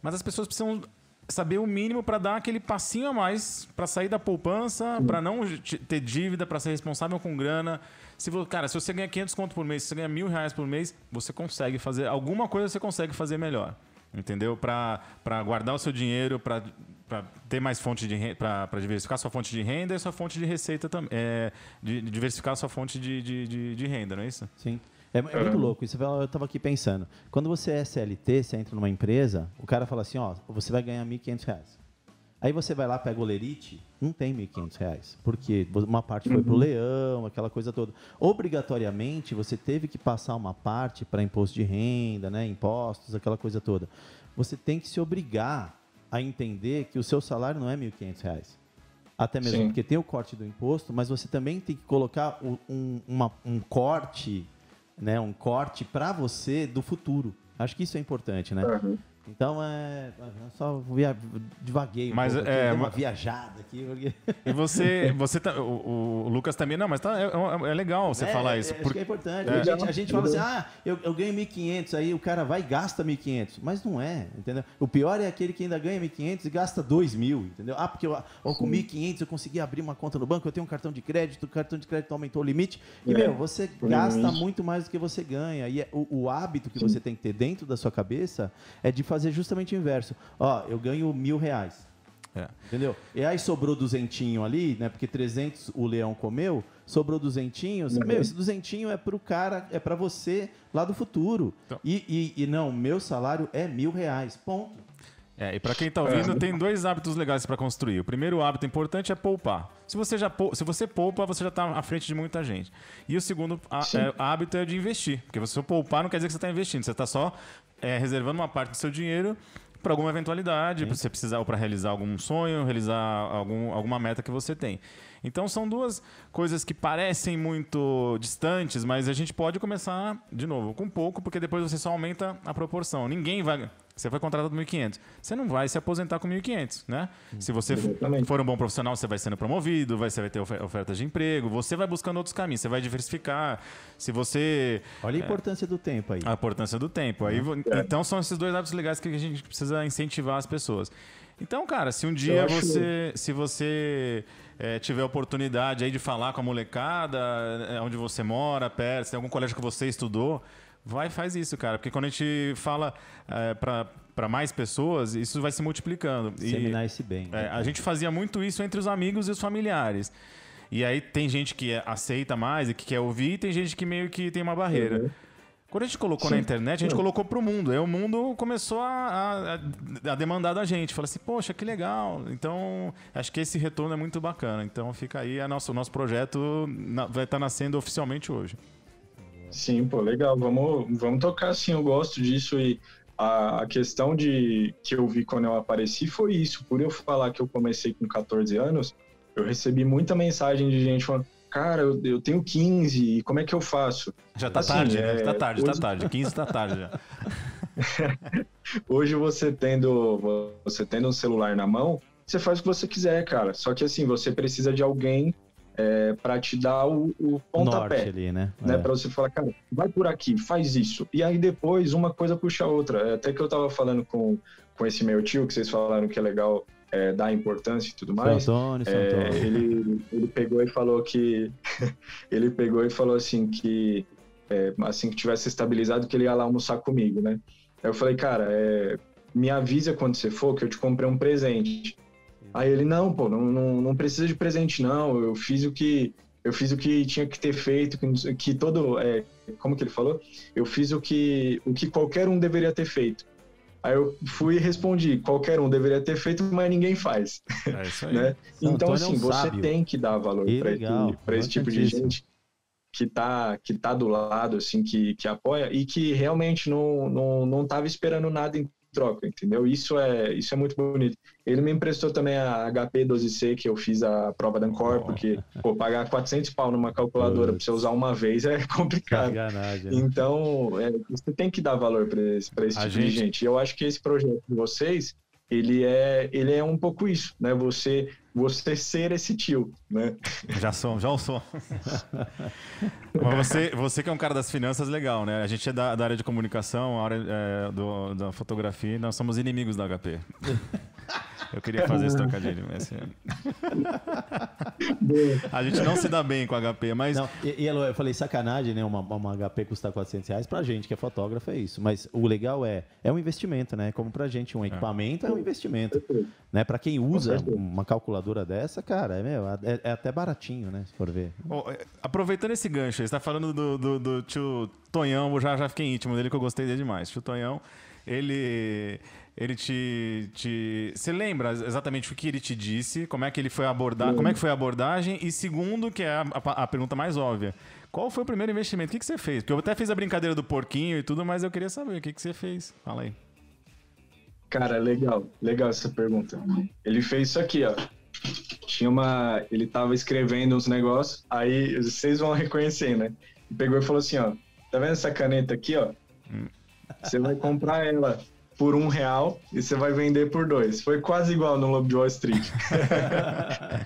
Mas as pessoas precisam saber o mínimo para dar aquele passinho a mais, para sair da poupança, para não ter dívida, para ser responsável com grana. Se você ganha 500 conto por mês, se você ganha R$1.000 por mês, você consegue fazer alguma coisa, você consegue fazer melhor. Entendeu? Para guardar o seu dinheiro, para ter mais fonte de renda, para diversificar sua fonte de renda e sua fonte de receita também. Diversificar sua fonte de renda, não é isso? Sim. É muito louco. Isso eu estava aqui pensando. Quando você é CLT, você entra numa empresa, o cara fala assim, ó, você vai ganhar R$1.500. Aí você vai lá, pega o Lerite, não tem R$1.500. Porque uma parte foi para o leão, aquela coisa toda. Obrigatoriamente, você teve que passar uma parte para imposto de renda, né, impostos, aquela coisa toda. Você tem que se obrigar a entender que o seu salário não é R$1.500. Até mesmo porque tem o corte do imposto, mas você também tem que colocar um corte, né, um corte para você do futuro. Acho que isso é importante, né? Então, só divaguei mas pouco aqui, uma viajada aqui. Porque... E você o Lucas também, não, mas é legal você falar isso. Acho que é importante. A gente fala assim, eu ganho 1.500, aí o cara vai e gasta 1.500. Mas não é, entendeu? O pior é aquele que ainda ganha 1.500 e gasta 2.000, entendeu? Porque com 1.500 eu consegui abrir uma conta no banco, eu tenho um cartão de crédito, o cartão de crédito aumentou o limite. E, você gasta muito mais do que você ganha. E o hábito que você tem que ter dentro da sua cabeça é de fazer justamente o inverso. Ó, eu ganho R$1.000. Entendeu? E aí sobrou 200 ali, né? Porque 300 o leão comeu, sobrou 200. Meu, esse 200 é pro cara, é para você lá do futuro. Então. E não, meu salário é R$1.000. Ponto. E para quem está ouvindo, tem 2 hábitos legais para construir. O primeiro hábito importante é poupar. Se você poupa, você já está à frente de muita gente. E o segundo hábito é de investir. Porque você poupar não quer dizer que você está investindo. Você está só reservando uma parte do seu dinheiro para alguma eventualidade, para você precisar ou para realizar algum sonho, realizar alguma meta que você tem. Então são 2 coisas que parecem muito distantes, mas a gente pode começar de novo com pouco, porque depois você só aumenta a proporção. Você foi contratado com 1.500. Você não vai se aposentar com 1.500, né? Se você for um bom profissional, você vai sendo promovido, você vai ter ofertas de emprego, você vai buscando outros caminhos, você vai diversificar. Se você... Olha a importância do tempo aí. A importância do tempo. Então são esses 2 hábitos legais que a gente precisa incentivar as pessoas. Então, cara, se um dia você tiver a oportunidade aí de falar com a molecada, onde você mora, perto, se tem algum colégio que você estudou, faz isso, cara. Porque quando a gente fala para mais pessoas, isso vai se multiplicando. Disseminar esse bem. A gente fazia muito isso entre os amigos e os familiares. E aí tem gente que aceita mais e que quer ouvir, e tem gente que meio que tem uma barreira. Quando a gente colocou na internet, a gente colocou pro mundo. Aí o mundo começou a demandar da gente. Fala assim, poxa, que legal. Então, acho que esse retorno é muito bacana. Então, fica aí, o nosso projeto vai estar nascendo oficialmente hoje. Sim, pô, legal. Vamos tocar assim, eu gosto disso. E a questão que eu vi quando eu apareci foi isso. Por eu falar que eu comecei com 14 anos, eu recebi muita mensagem de gente falando, cara, eu tenho 15, e como é que eu faço? Já tá assim, tarde, né? Tá tarde, hoje... tá tarde. 15 tá tarde já. Hoje você tendo um celular na mão, você faz o que você quiser, cara. Só que assim, você precisa de alguém para te dar o pontapé. Norte ali, né? Para você falar, cara, vai por aqui, faz isso. E aí depois uma coisa puxa a outra. Até que eu tava falando com esse meu tio, que vocês falaram que é legal dar importância e tudo mais. Seu Antônio. Ele pegou e falou que assim que assim que tivesse estabilizado que ele ia lá almoçar comigo, né? Aí eu falei, cara, me avisa quando você for que eu te comprei um presente. Aí ele, não, pô, não precisa de presente não, eu fiz o que tinha que ter feito, que todo, como que ele falou? Eu fiz o que qualquer um deveria ter feito. Aí eu fui e respondi, qualquer um deveria ter feito, mas ninguém faz. É isso aí. Né? Então, assim, você sábio. tem que dar valor para esse tipo de gente que tá do lado, assim, que apoia e que realmente não tava esperando nada em troca, entendeu? Isso é muito bonito. Ele me emprestou também a HP 12C, que eu fiz a prova da Ancor, porque pagar 400 pau numa calculadora para você usar uma vez é complicado. Sacanagem, né? Então, você tem que dar valor para esse tipo de gente. E eu acho que esse projeto de vocês, ele é um pouco isso, né? Você ser esse tio, né? Já sou. Mas você que é um cara das finanças, legal, né? A gente é da área de comunicação, a área da fotografia, nós somos inimigos da HP. Eu queria fazer esse trocadilho, mas a gente não se dá bem com a HP, mas... Não, eu falei sacanagem, né? Uma HP custar R$400, pra gente que é fotógrafo é isso, mas o legal é um investimento, né? Como pra gente um equipamento é um investimento, né? Pra quem usa uma calculadora dessa, cara, é até baratinho, né? Se for ver. Aproveitando esse gancho, você tá falando do tio Tonhão, eu já fiquei íntimo dele, que eu gostei dele demais. Tio Tonhão, ele Você lembra exatamente o que ele te disse? Como é que ele foi abordar? Como é que foi a abordagem? E segundo, que é a pergunta mais óbvia, qual foi o primeiro investimento? O que você fez? Porque eu até fiz a brincadeira do porquinho e tudo, mas eu queria saber o que você fez. Fala aí. Cara, legal essa pergunta. Ele fez isso aqui, ó. Ele tava escrevendo uns negócios, aí vocês vão reconhecer, né? Ele pegou e falou assim, ó, tá vendo essa caneta aqui, ó? Você vai comprar ela por R$1 e você vai vender por 2. Foi quase igual no Lobo de Wall Street.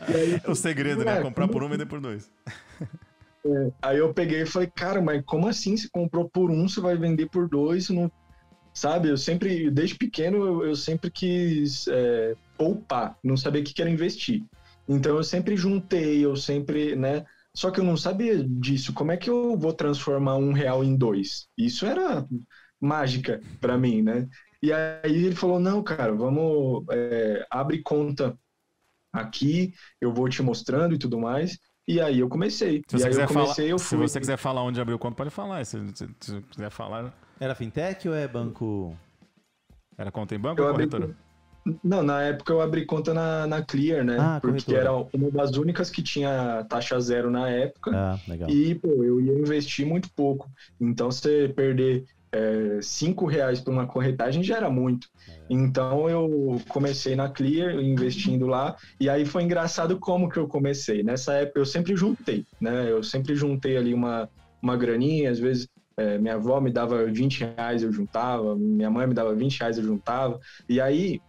Aí, o segredo, né? Comprar por 1 e vender por 2. Aí eu peguei e falei, cara, mas como assim? Você comprou por 1, você vai vender por 2? Não... Sabe, desde pequeno, eu sempre quis poupar, não sabia o que era investir. Então eu sempre juntei, né? Só que eu não sabia disso. Como é que eu vou transformar R$1 em 2? Isso era mágica para mim, né? E aí ele falou, não, cara, vamos, abre conta aqui, eu vou te mostrando e tudo mais. E aí eu comecei. Se você quiser falar onde abriu conta, pode falar. Se quiser falar... Era fintech ou é banco? Era conta em banco ou corretora? Não, na época eu abri conta na Clear, né? Porque corretora. Era uma das únicas que tinha taxa zero na época. Ah, legal. E, pô, eu ia investir muito pouco. Então, você perder R$5 por uma corretagem já era muito. Então, eu comecei na Clear, investindo lá. E aí foi engraçado como que eu comecei. Nessa época, eu sempre juntei, né? Eu sempre juntei ali uma graninha, às vezes... minha avó me dava R$20, eu juntava, minha mãe me dava R$20, eu juntava, e aí,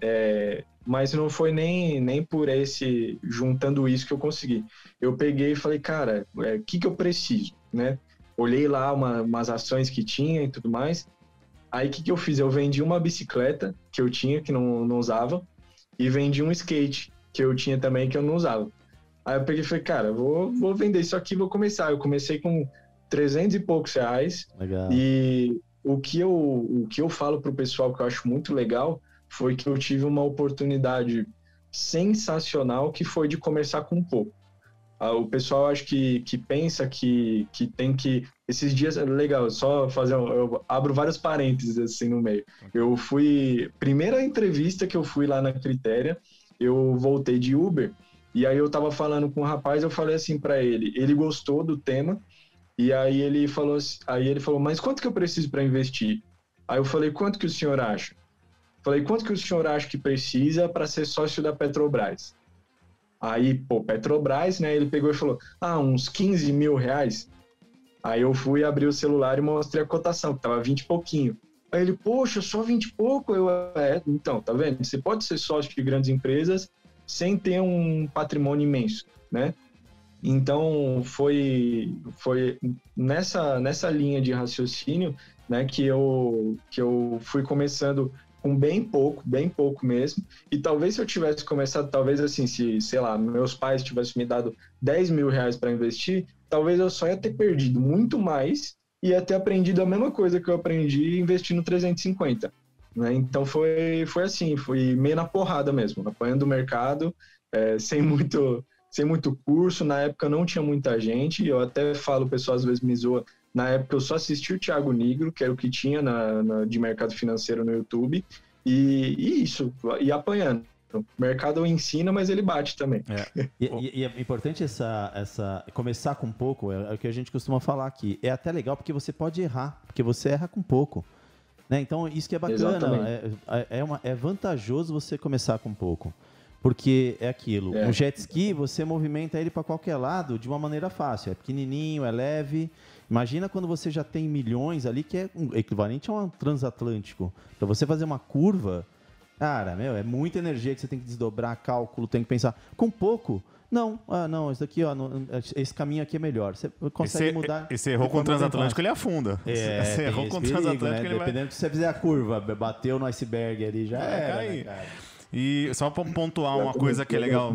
mas não foi nem por juntando isso que eu consegui. Eu peguei e falei, cara, o que eu preciso, né? Olhei lá umas ações que tinha e tudo mais, aí o que eu fiz? Eu vendi uma bicicleta que eu tinha, que não usava, e vendi um skate que eu tinha também, que eu não usava. Aí eu peguei e falei, cara, vou vender isso aqui, vou começar. Eu comecei com R$300 e poucos. Legal. E o que eu falo pro pessoal que eu acho muito legal foi que eu tive uma oportunidade sensacional que foi de começar com pouco. O pessoal acho que pensa que tem que esses dias, legal, só fazer eu abro vários parênteses assim no meio. Primeira entrevista que eu fui lá na Critéria, eu voltei de Uber, e aí eu tava falando com o rapaz, eu falei assim para ele gostou do tema, e aí ele falou, mas quanto que eu preciso para investir? Aí eu falei, quanto que o senhor acha? Falei, quanto que o senhor acha que precisa para ser sócio da Petrobras? Aí, Petrobras, né, ele pegou e falou, uns 15 mil reais. Aí eu fui abrir o celular e mostrei a cotação, que tava 20 e pouquinho. Aí ele, poxa, só 20 e pouco? Então, tá vendo? Você pode ser sócio de grandes empresas sem ter um patrimônio imenso, né? Então, foi nessa linha de raciocínio, né, que eu fui começando com bem pouco mesmo. E talvez se eu tivesse começado, talvez assim, se, sei lá, meus pais tivessem me dado 10 mil reais para investir, talvez eu só ia ter perdido muito mais e ia ter aprendido a mesma coisa que eu aprendi investindo 350. Né? Então foi assim, fui meio na porrada mesmo, apanhando o mercado, sem muito curso. Na época não tinha muita gente, eu até falo, o pessoal às vezes me zoa, na época eu só assisti o Thiago Nigro, que era o que tinha de mercado financeiro no YouTube, e isso, apanhando. O mercado ensina, mas ele bate também. E é importante começar com pouco, é o que a gente costuma falar aqui. É até legal porque você pode errar, porque você erra com pouco. Né? Então, isso que é bacana. É vantajoso você começar com pouco. Porque é aquilo, um jet ski, você movimenta ele para qualquer lado de uma maneira fácil. É pequenininho, é leve. Imagina quando você já tem milhões ali, que é equivalente a um transatlântico. Para você fazer uma curva, cara, é muita energia que você tem que desdobrar, cálculo, tem que pensar. Com pouco, não, esse daqui, esse caminho aqui é melhor. Você consegue mudar. Esse errou com o transatlântico, ele afunda. Você errou com o transatlântico, né? Dependendo se você fizer a curva, bateu no iceberg ali, já era, né, cara? E só para pontuar uma coisa que é legal,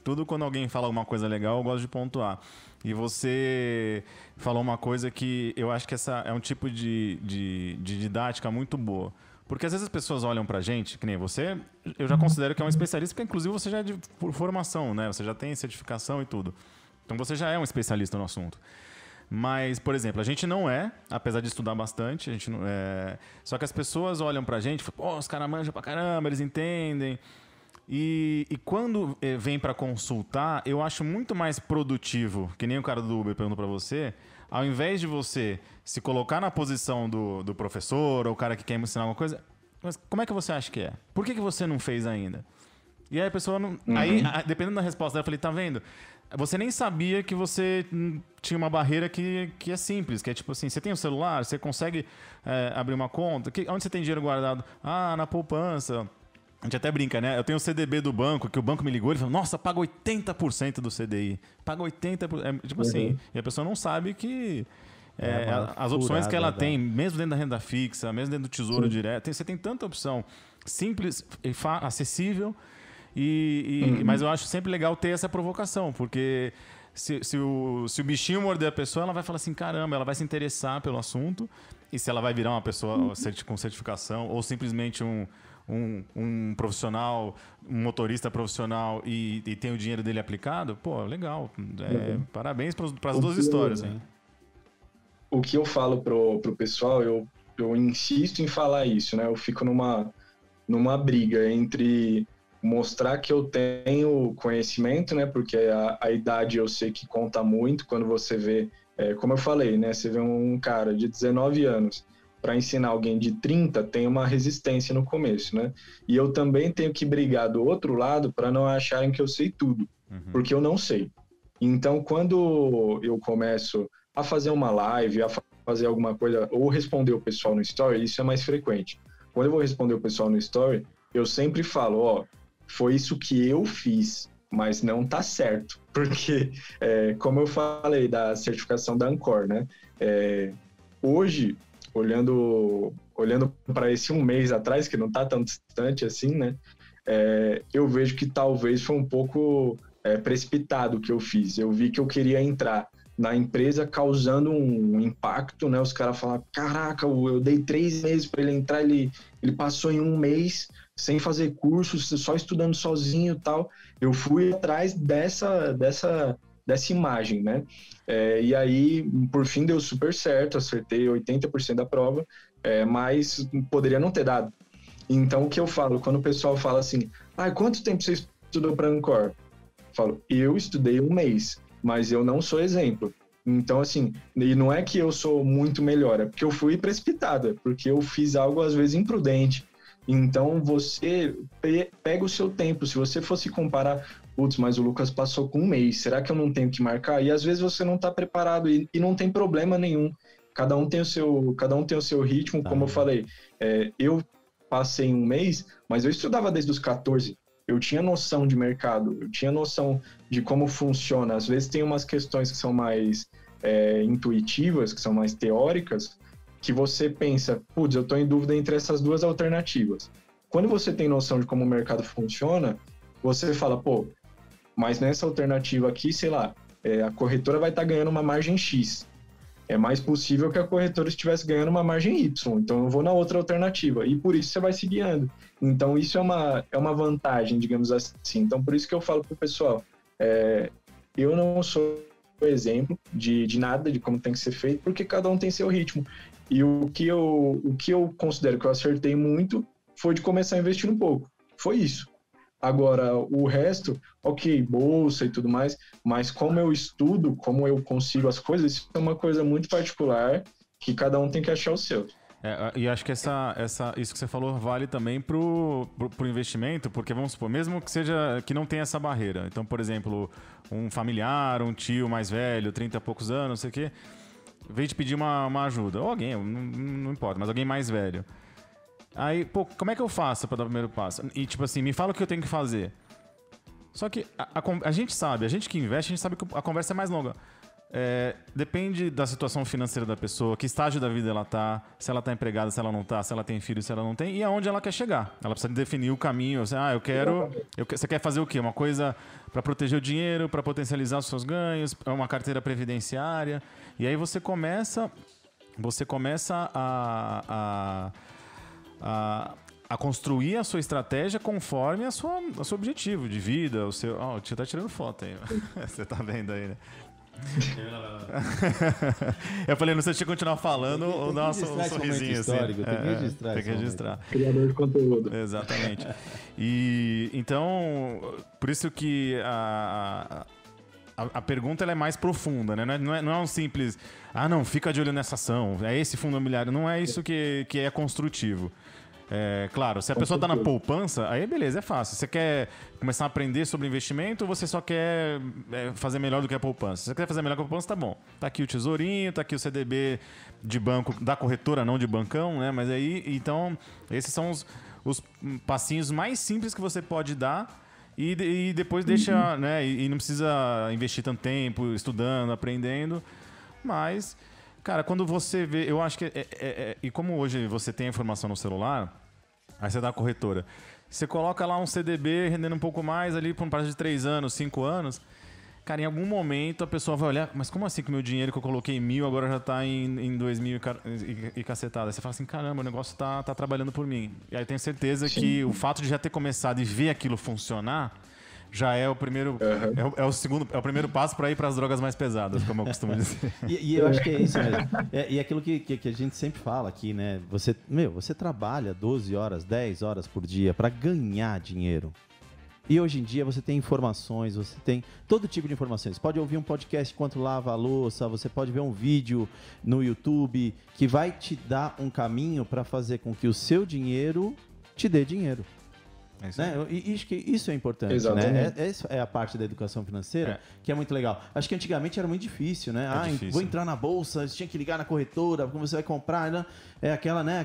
tudo quando alguém fala alguma coisa legal, eu gosto de pontuar. E você falou uma coisa que eu acho que essa é um tipo de didática muito boa. Porque às vezes as pessoas olham pra gente, que nem você, eu já considero que é um especialista, porque inclusive você já é de formação, né? Você já tem certificação e tudo. Então você já é um especialista no assunto. Mas, por exemplo, a gente não é, apesar de estudar bastante, a gente não é. Só que as pessoas olham pra gente e falam, os caras manjam pra caramba, eles entendem. E quando vem pra consultar, eu acho muito mais produtivo, que nem o cara do Uber perguntou pra você, ao invés de você se colocar na posição do professor ou o cara que quer ensinar alguma coisa, mas como é que você acha que é? Por que você não fez ainda? E aí a pessoa não... Aí, dependendo da resposta dela, eu falei, tá vendo? Você nem sabia que você tinha uma barreira que é simples, que é tipo assim, você tem um celular, você consegue abrir uma conta, onde você tem dinheiro guardado? Na poupança. A gente até brinca, né? Eu tenho o CDB do banco, que o banco me ligou e falou, nossa, paga 80% do CDI. Paga 80%. Tipo assim, e a pessoa não sabe que as opções que ela tem, mesmo dentro da renda fixa, mesmo dentro do tesouro direto, você tem tanta opção simples, acessível. Mas eu acho sempre legal ter essa provocação, porque se o bichinho morder a pessoa, ela vai falar assim, caramba, ela vai se interessar pelo assunto, e se ela vai virar uma pessoa com certificação, ou simplesmente um profissional, um motorista profissional e tem o dinheiro dele aplicado, legal. Parabéns para as duas histórias. Hein? O que eu falo pro pessoal, eu insisto em falar isso, né? Eu fico numa briga entre mostrar que eu tenho conhecimento, né? Porque a idade eu sei que conta muito quando você vê, como eu falei, né? Você vê um cara de 19 anos para ensinar alguém de 30, tem uma resistência no começo, né? E eu também tenho que brigar do outro lado para não acharem que eu sei tudo, porque eu não sei. Então, quando eu começo a fazer uma live, a fazer alguma coisa, ou responder o pessoal no Story, isso é mais frequente. Quando eu vou responder o pessoal no Story, eu sempre falo, foi isso que eu fiz, mas não tá certo. Porque, como eu falei da certificação da Ancor, né? Hoje, olhando para esse um mês atrás, que não tá tão distante assim, né? Eu vejo que talvez foi um pouco precipitado o que eu fiz. Eu vi que eu queria entrar na empresa causando um impacto, né? Os caras falaram, caraca, eu dei 3 meses para ele entrar, ele passou em 1 mês sem fazer cursos, só estudando sozinho e tal. Eu fui atrás dessa dessa imagem, né? E aí, por fim, deu super certo, acertei 80% da prova, mas poderia não ter dado. Então, o que eu falo, quando o pessoal fala assim, quanto tempo você estudou para Ancor? Eu falo, eu estudei 1 mês, mas eu não sou exemplo. Então, assim, e não é que eu sou muito melhor, é porque eu fui precipitado, é porque eu fiz algo, às vezes, imprudente. Então, você pega o seu tempo. Se você fosse comparar, putz, mas o Lucas passou com 1 mês, será que eu não tenho que marcar? E, às vezes, você não está preparado e não tem problema nenhum. Cada um tem o seu ritmo, como eu falei. Eu passei em 1 mês, mas eu estudava desde os 14. Eu tinha noção de mercado, eu tinha noção de como funciona. Às vezes tem umas questões que são mais intuitivas, que são mais teóricas, que você pensa, putz, eu estou em dúvida entre essas duas alternativas. Quando você tem noção de como o mercado funciona, você fala, pô, mas nessa alternativa aqui, sei lá, a corretora vai estar ganhando uma margem X. É mais possível que a corretora estivesse ganhando uma margem Y, então eu vou na outra alternativa, e por isso você vai se guiando. Então isso é uma vantagem, digamos assim. Então por isso que eu falo para o pessoal, eu não sou exemplo de nada, de como tem que ser feito, porque cada um tem seu ritmo. E o que eu considero que eu acertei muito foi de começar a investir um pouco. Foi isso. Agora, o resto, ok, bolsa e tudo mais, mas como eu estudo, como eu consigo as coisas, isso é uma coisa muito particular que cada um tem que achar o seu. E acho que isso que você falou vale também pro investimento, porque vamos supor, mesmo que não tenha essa barreira. Então, por exemplo, um familiar, um tio mais velho, 30 e poucos anos, não sei o quê, veio te pedir uma ajuda. Ou alguém, não importa, mas alguém mais velho. Aí, pô, como é que eu faço para dar o primeiro passo? E tipo assim, me fala o que eu tenho que fazer. Só que a gente sabe, a gente que investe, a gente sabe que a conversa é mais longa. Depende da situação financeira da pessoa, que estágio da vida ela tá, se ela tá empregada, se ela não tá, se ela tem filho, se ela não tem, e aonde ela quer chegar. Ela precisa definir o caminho. Você quer fazer o quê? Uma coisa para proteger o dinheiro, para potencializar os seus ganhos, uma carteira previdenciária. E aí você começa a construir a sua estratégia conforme o seu objetivo de vida, o seu... o tio tá tirando foto aí. Você tá vendo aí, né? Eu falei, não sei se continuar falando ou dar um sorrisinho assim. Tem que registrar. Criador de conteúdo. Exatamente. E então, por isso que a pergunta ela é mais profunda, né? Não é um simples, não, fica de olho nessa ação, é esse fundo imobiliário. Não é isso que é construtivo. Claro, se a pessoa está na poupança, aí beleza, é fácil. Você quer começar a aprender sobre investimento ou você só quer fazer melhor do que a poupança? Se você quer fazer melhor que a poupança, tá bom. Tá aqui o tesourinho, tá aqui o CDB de banco, da corretora, não de bancão, né? Mas aí, então, esses são os passinhos mais simples que você pode dar e depois deixa, né? E não precisa investir tanto tempo estudando, aprendendo, mas... Cara, quando você vê... Eu acho que... E como hoje você tem a informação no celular, aí você dá a corretora. Você coloca lá um CDB rendendo um pouco mais ali por um prazo de 3 anos, 5 anos. Cara, em algum momento a pessoa vai olhar... Mas como assim que o meu dinheiro que eu coloquei em 1.000 agora já tá em 2.000 e cacetada? Aí você fala assim, caramba, o negócio tá trabalhando por mim. E aí eu tenho certeza que o fato de já ter começado e ver aquilo funcionar... já é o primeiro, é o primeiro passo para ir para as drogas mais pesadas, como eu costumo dizer. E eu acho que é isso mesmo. E aquilo que a gente sempre fala aqui, né? Você trabalha 12 horas, 10 horas por dia para ganhar dinheiro. E hoje em dia você tem informações, você tem todo tipo de informações. Você pode ouvir um podcast enquanto lava a louça, você pode ver um vídeo no YouTube que vai te dar um caminho para fazer com que o seu dinheiro te dê dinheiro. Né? E acho que isso é importante, né? Essa é a parte da educação financeira que é muito legal. Acho que antigamente era muito difícil, né? Difícil. Vou entrar na bolsa, você tinha que ligar na corretora, como você vai comprar, né?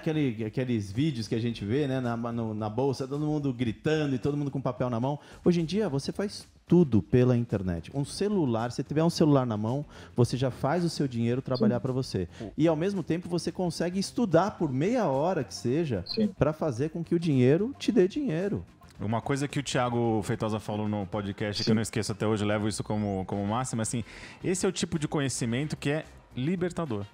Aqueles vídeos que a gente vê, né? Na bolsa, todo mundo gritando e todo mundo com papel na mão. Hoje em dia você faz tudo pela internet. Um celular, se tiver um celular na mão, você já faz o seu dinheiro trabalhar para você. E ao mesmo tempo você consegue estudar por meia hora que seja para fazer com que o dinheiro te dê dinheiro. Uma coisa que o Thiago Feitosa falou no podcast, que eu não esqueço até hoje, levo isso como máximo, assim, esse é o tipo de conhecimento que é libertador.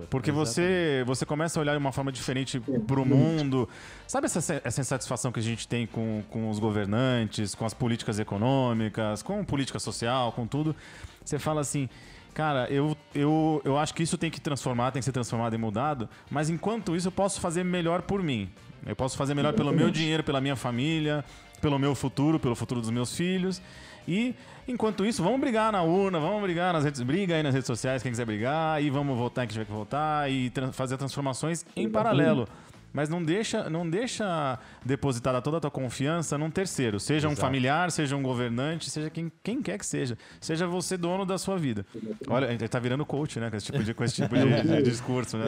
Porque você começa a olhar de uma forma diferente para o mundo. Sabe essa insatisfação que a gente tem com os governantes, com as políticas econômicas, com política social, com tudo? Você fala assim, cara, eu acho que isso tem que ser transformado e mudado, mas enquanto isso eu posso fazer melhor por mim. Eu posso fazer melhor pelo meu dinheiro, pela minha família, pelo meu futuro, pelo futuro dos meus filhos. E, enquanto isso, vamos brigar na urna, vamos brigar briga aí nas redes sociais, quem quiser brigar, e vamos votar em quem tiver que votar, e fazer transformações em paralelo. Mas não deixa depositada toda a tua confiança num terceiro. Seja um familiar, seja um governante, seja quem quer que seja. Seja você dono da sua vida. Olha, a gente tá virando coach, né? Com esse tipo de discurso, né?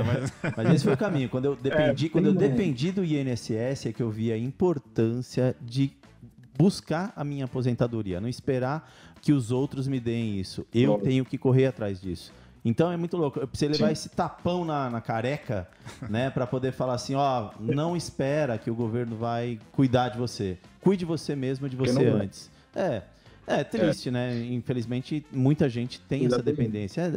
Mas esse foi o caminho. Quando eu dependi do INSS, é que eu vi a importância de buscar a minha aposentadoria. Não esperar que os outros me deem isso. Eu tenho que correr atrás disso. Então é muito louco. Eu preciso levar esse tapão na careca, né, para poder falar assim, ó, não espera que o governo vai cuidar de você. Cuide você mesmo de você antes. É triste, né? Infelizmente, muita gente tem essa dependência.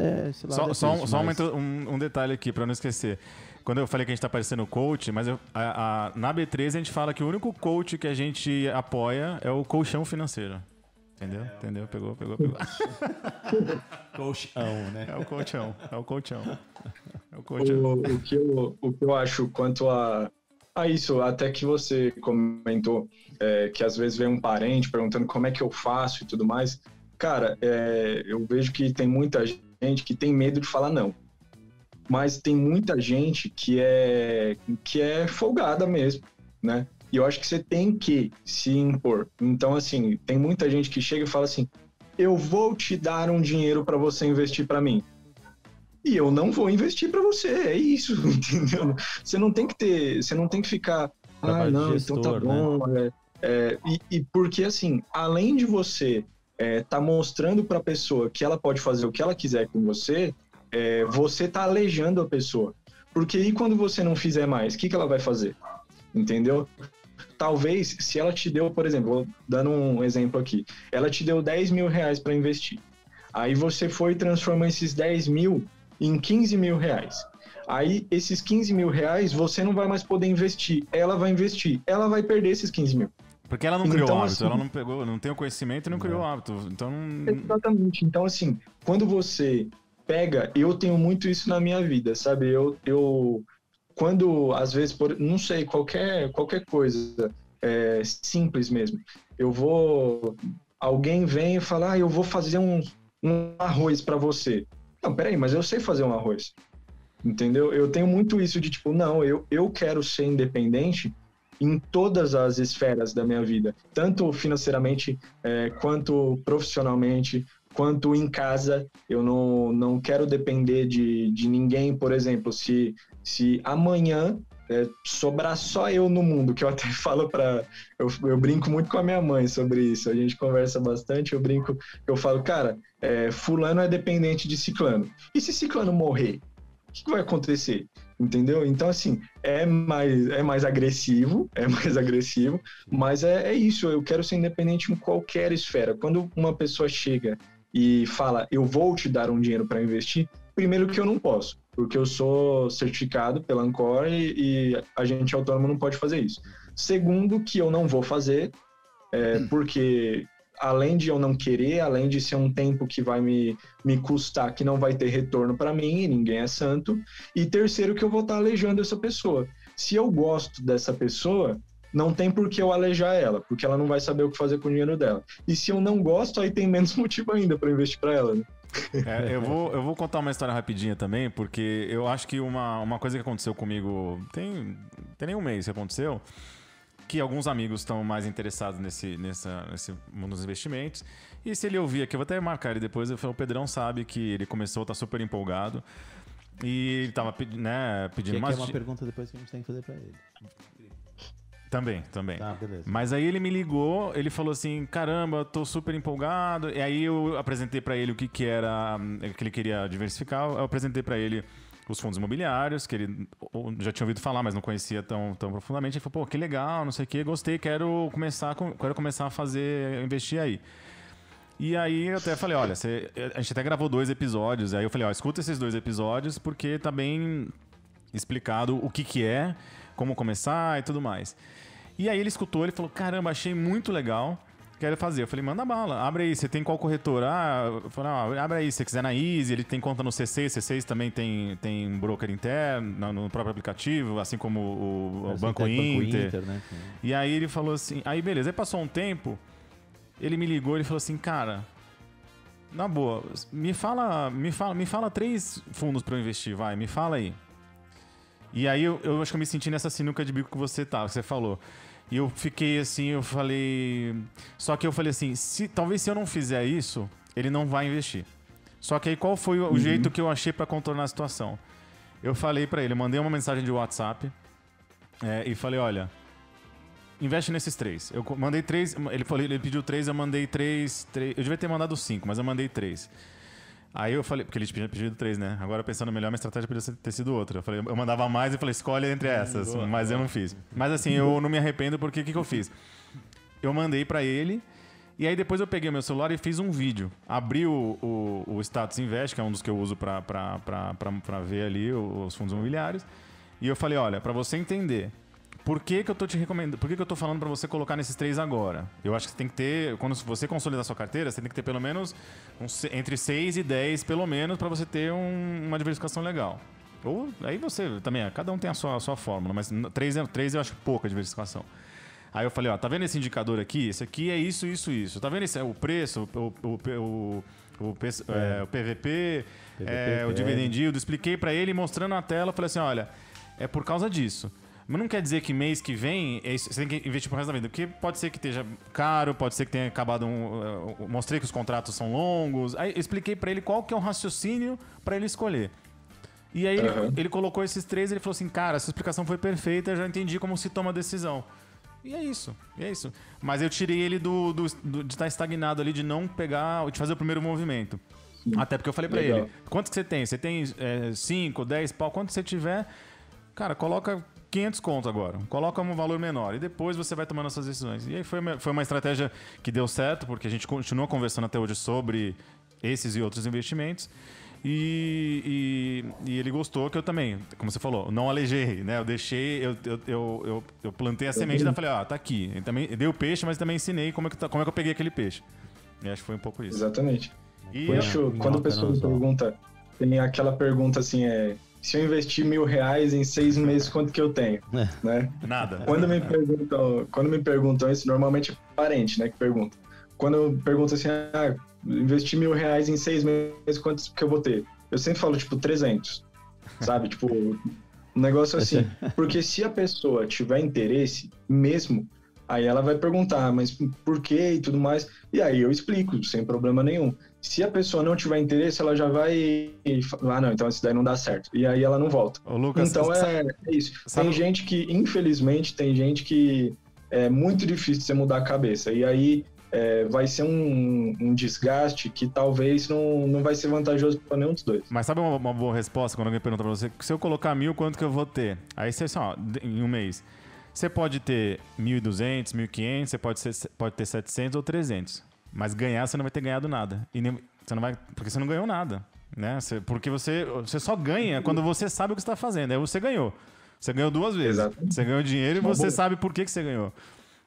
Só um detalhe aqui, para não esquecer. Quando eu falei que a gente está parecendo coach, mas na B3 a gente fala que o único coach que a gente apoia é o colchão financeiro. Entendeu? Pegou. Colchão, né? É o colchão. O que eu acho quanto a isso, até que você comentou, que às vezes vem um parente perguntando como é que eu faço e tudo mais. Cara, eu vejo que tem muita gente que tem medo de falar não. Mas tem muita gente que é folgada mesmo, né? E eu acho que você tem que se impor. Então, assim, tem muita gente que chega e fala assim, eu vou te dar um dinheiro para você investir para mim. E eu não vou investir para você, é isso, entendeu? Você não tem que ficar, não, gestor, então tá bom. Né? E porque, assim, além de você tá mostrando para a pessoa que ela pode fazer o que ela quiser com você, você tá aleijando a pessoa. Porque e quando você não fizer mais, o que ela vai fazer? Entendeu? Talvez, se ela te deu, por exemplo, dando um exemplo aqui, ela te deu 10 mil reais para investir. Aí você foi e transformou esses 10 mil em 15 mil reais. Aí, esses 15 mil reais, você não vai mais poder investir. Ela vai investir. Ela vai perder esses 15 mil. Porque ela não criou o hábito, assim, ela não tem o conhecimento e não criou o hábito. Então... Exatamente. Então, assim, quando você pega... Eu tenho muito isso na minha vida, sabe? Eu quando, às vezes, não sei, qualquer coisa simples mesmo, alguém vem e fala, eu vou fazer um arroz para você. Não, peraí, mas eu sei fazer um arroz, entendeu? Eu tenho muito isso de tipo, não, eu quero ser independente em todas as esferas da minha vida, tanto financeiramente, quanto profissionalmente, quanto em casa. Eu não quero depender de ninguém. Por exemplo, se amanhã sobrar só eu no mundo, que eu até falo eu brinco muito com a minha mãe sobre isso, a gente conversa bastante, eu falo, cara, fulano é dependente de ciclano, e se ciclano morrer, o que vai acontecer? Entendeu? Então, assim, é mais agressivo, mas é isso, eu quero ser independente em qualquer esfera. Quando uma pessoa chega e fala, eu vou te dar um dinheiro para investir, primeiro que eu não posso, porque eu sou certificado pela Ancor e agente autônomo não pode fazer isso. Segundo, que eu não vou fazer, porque além de eu não querer, além de ser um tempo que vai me custar, que não vai ter retorno para mim, ninguém é santo. E terceiro, que eu vou estar aleijando essa pessoa. Se eu gosto dessa pessoa, não tem por que eu aleijar ela, porque ela não vai saber o que fazer com o dinheiro dela. E se eu não gosto, aí tem menos motivo ainda para investir para ela, né? Eu vou contar uma história rapidinha também, porque eu acho que uma coisa que aconteceu comigo tem nem um mês que aconteceu, que alguns amigos estão mais interessados nesse mundo dos investimentos, e se ele ouvir aqui, eu vou até marcar ele depois, o Pedrão sabe que ele começou, tá super empolgado, e ele tava pedindo mais... É uma pergunta depois que a gente tem que fazer para ele. Também. Tá, beleza. Mas aí ele me ligou, ele falou assim, caramba, tô super empolgado. E aí eu apresentei pra ele o que era, que ele queria diversificar. Eu apresentei pra ele os fundos imobiliários, que ele já tinha ouvido falar, mas não conhecia tão profundamente. Ele falou, pô, que legal, não sei o que, gostei, quero começar a investir aí. E aí eu até falei, olha, a gente até gravou 2 episódios. Aí eu falei, ó, escuta esses 2 episódios porque tá bem explicado o que é, como começar e tudo mais. E aí ele escutou, ele falou, caramba, achei muito legal, quero fazer. Eu falei, manda bala, abre aí, você tem qual corretor? Eu falei, abre aí, se você quiser na Easy, ele tem conta no C6 também tem broker interno, no próprio aplicativo, assim como o Banco Inter. Né? E aí ele falou assim, aí beleza, aí passou um tempo, ele me ligou e falou assim, cara, na boa, me fala 3 fundos para eu investir, vai, me fala aí. E aí eu acho que eu me senti nessa sinuca de bico que você falou. E eu fiquei assim, eu falei... Só que eu falei assim, talvez se eu não fizer isso, ele não vai investir. Só que aí qual foi o jeito que eu achei pra contornar a situação? Eu falei pra ele, eu mandei uma mensagem de WhatsApp e falei, olha, investe nesses 3. Eu mandei 3, ele pediu 3, eu mandei 3. Eu devia ter mandado 5, mas eu mandei 3. Aí eu falei, porque ele tinha pedido 3, né? Agora pensando melhor, minha estratégia podia ter sido outra. Eu mandava mais e falei, escolhe entre essas. Mas eu não fiz. Mas assim, eu não me arrependo porque o que eu fiz? Eu mandei pra ele e aí depois eu peguei o meu celular e fiz um vídeo. Abri o Status Invest, que é um dos que eu uso pra ver ali os fundos imobiliários. E eu falei, olha, pra você entender por que eu tô te recomendando, por que eu tô falando pra você colocar nesses 3 agora? Eu acho que você tem que ter, quando você consolidar sua carteira, você tem que ter pelo menos entre 6 e 10, pelo menos, pra você ter uma diversificação legal. Ou aí você também, cada um tem a sua fórmula, mas 3 eu acho pouca diversificação. Aí eu falei, ó, tá vendo esse indicador aqui? Esse aqui é isso. Tá vendo o preço, o PVP, o dividend yield? Expliquei pra ele, mostrando na tela, falei assim, olha, é por causa disso. Mas não quer dizer que mês que vem você tem que investir pro resto da vida. Porque pode ser que esteja caro, pode ser que tenha acabado mostrei que os contratos são longos. Aí eu expliquei pra ele qual que é o raciocínio pra ele escolher. E aí ele colocou esses 3 e ele falou assim, cara, essa explicação foi perfeita, eu já entendi como se toma a decisão. E é isso. Mas eu tirei ele de estar estagnado ali, de não pegar, de fazer o primeiro movimento. Até porque eu falei pra ele, quanto que você tem? Você tem 5, 10 pau? Quanto você tiver, cara, coloca 500 conto agora. Coloca um valor menor. E depois você vai tomando essas decisões. E aí foi uma estratégia que deu certo, porque a gente continua conversando até hoje sobre esses e outros investimentos. E ele gostou, que eu também, como você falou, não alejei, né? Eu deixei, eu plantei a semente e daí falei, tá aqui. Eu também dei o peixe, mas também ensinei como é que eu peguei aquele peixe. E acho que foi um pouco isso. Exatamente. E quando a pessoa pergunta, tem aquela pergunta assim, se eu investir R$1.000 em 6 meses, quanto que eu tenho? Né? Nada. Quando me perguntam isso, normalmente é parente, né, que pergunta. Quando eu pergunto assim, investir R$1.000 em 6 meses, quanto que eu vou ter? Eu sempre falo, 300, sabe? Um negócio assim. Porque se a pessoa tiver interesse mesmo, aí ela vai perguntar, mas por quê e tudo mais. E aí eu explico, sem problema nenhum. Se a pessoa não tiver interesse, ela já vai... não, então isso daí não dá certo. E aí ela não volta. Ô, Lucas, então é isso. Tem gente que, infelizmente, é muito difícil você mudar a cabeça. E aí vai ser um desgaste que talvez não vai ser vantajoso para nenhum dos dois. Mas sabe uma boa resposta quando alguém pergunta para você? Se eu colocar 1.000, quanto que eu vou ter? Aí você, em um mês, você pode ter 1.200, 1.500, você pode ter 700 ou 300. Mas ganhar, você não vai ter ganhado nada. Porque você não ganhou nada. Né? Porque você só ganha quando você sabe o que você está fazendo. Aí você ganhou. Você ganhou 2 vezes. Exato. Você ganhou dinheiro e você sabe por que você ganhou.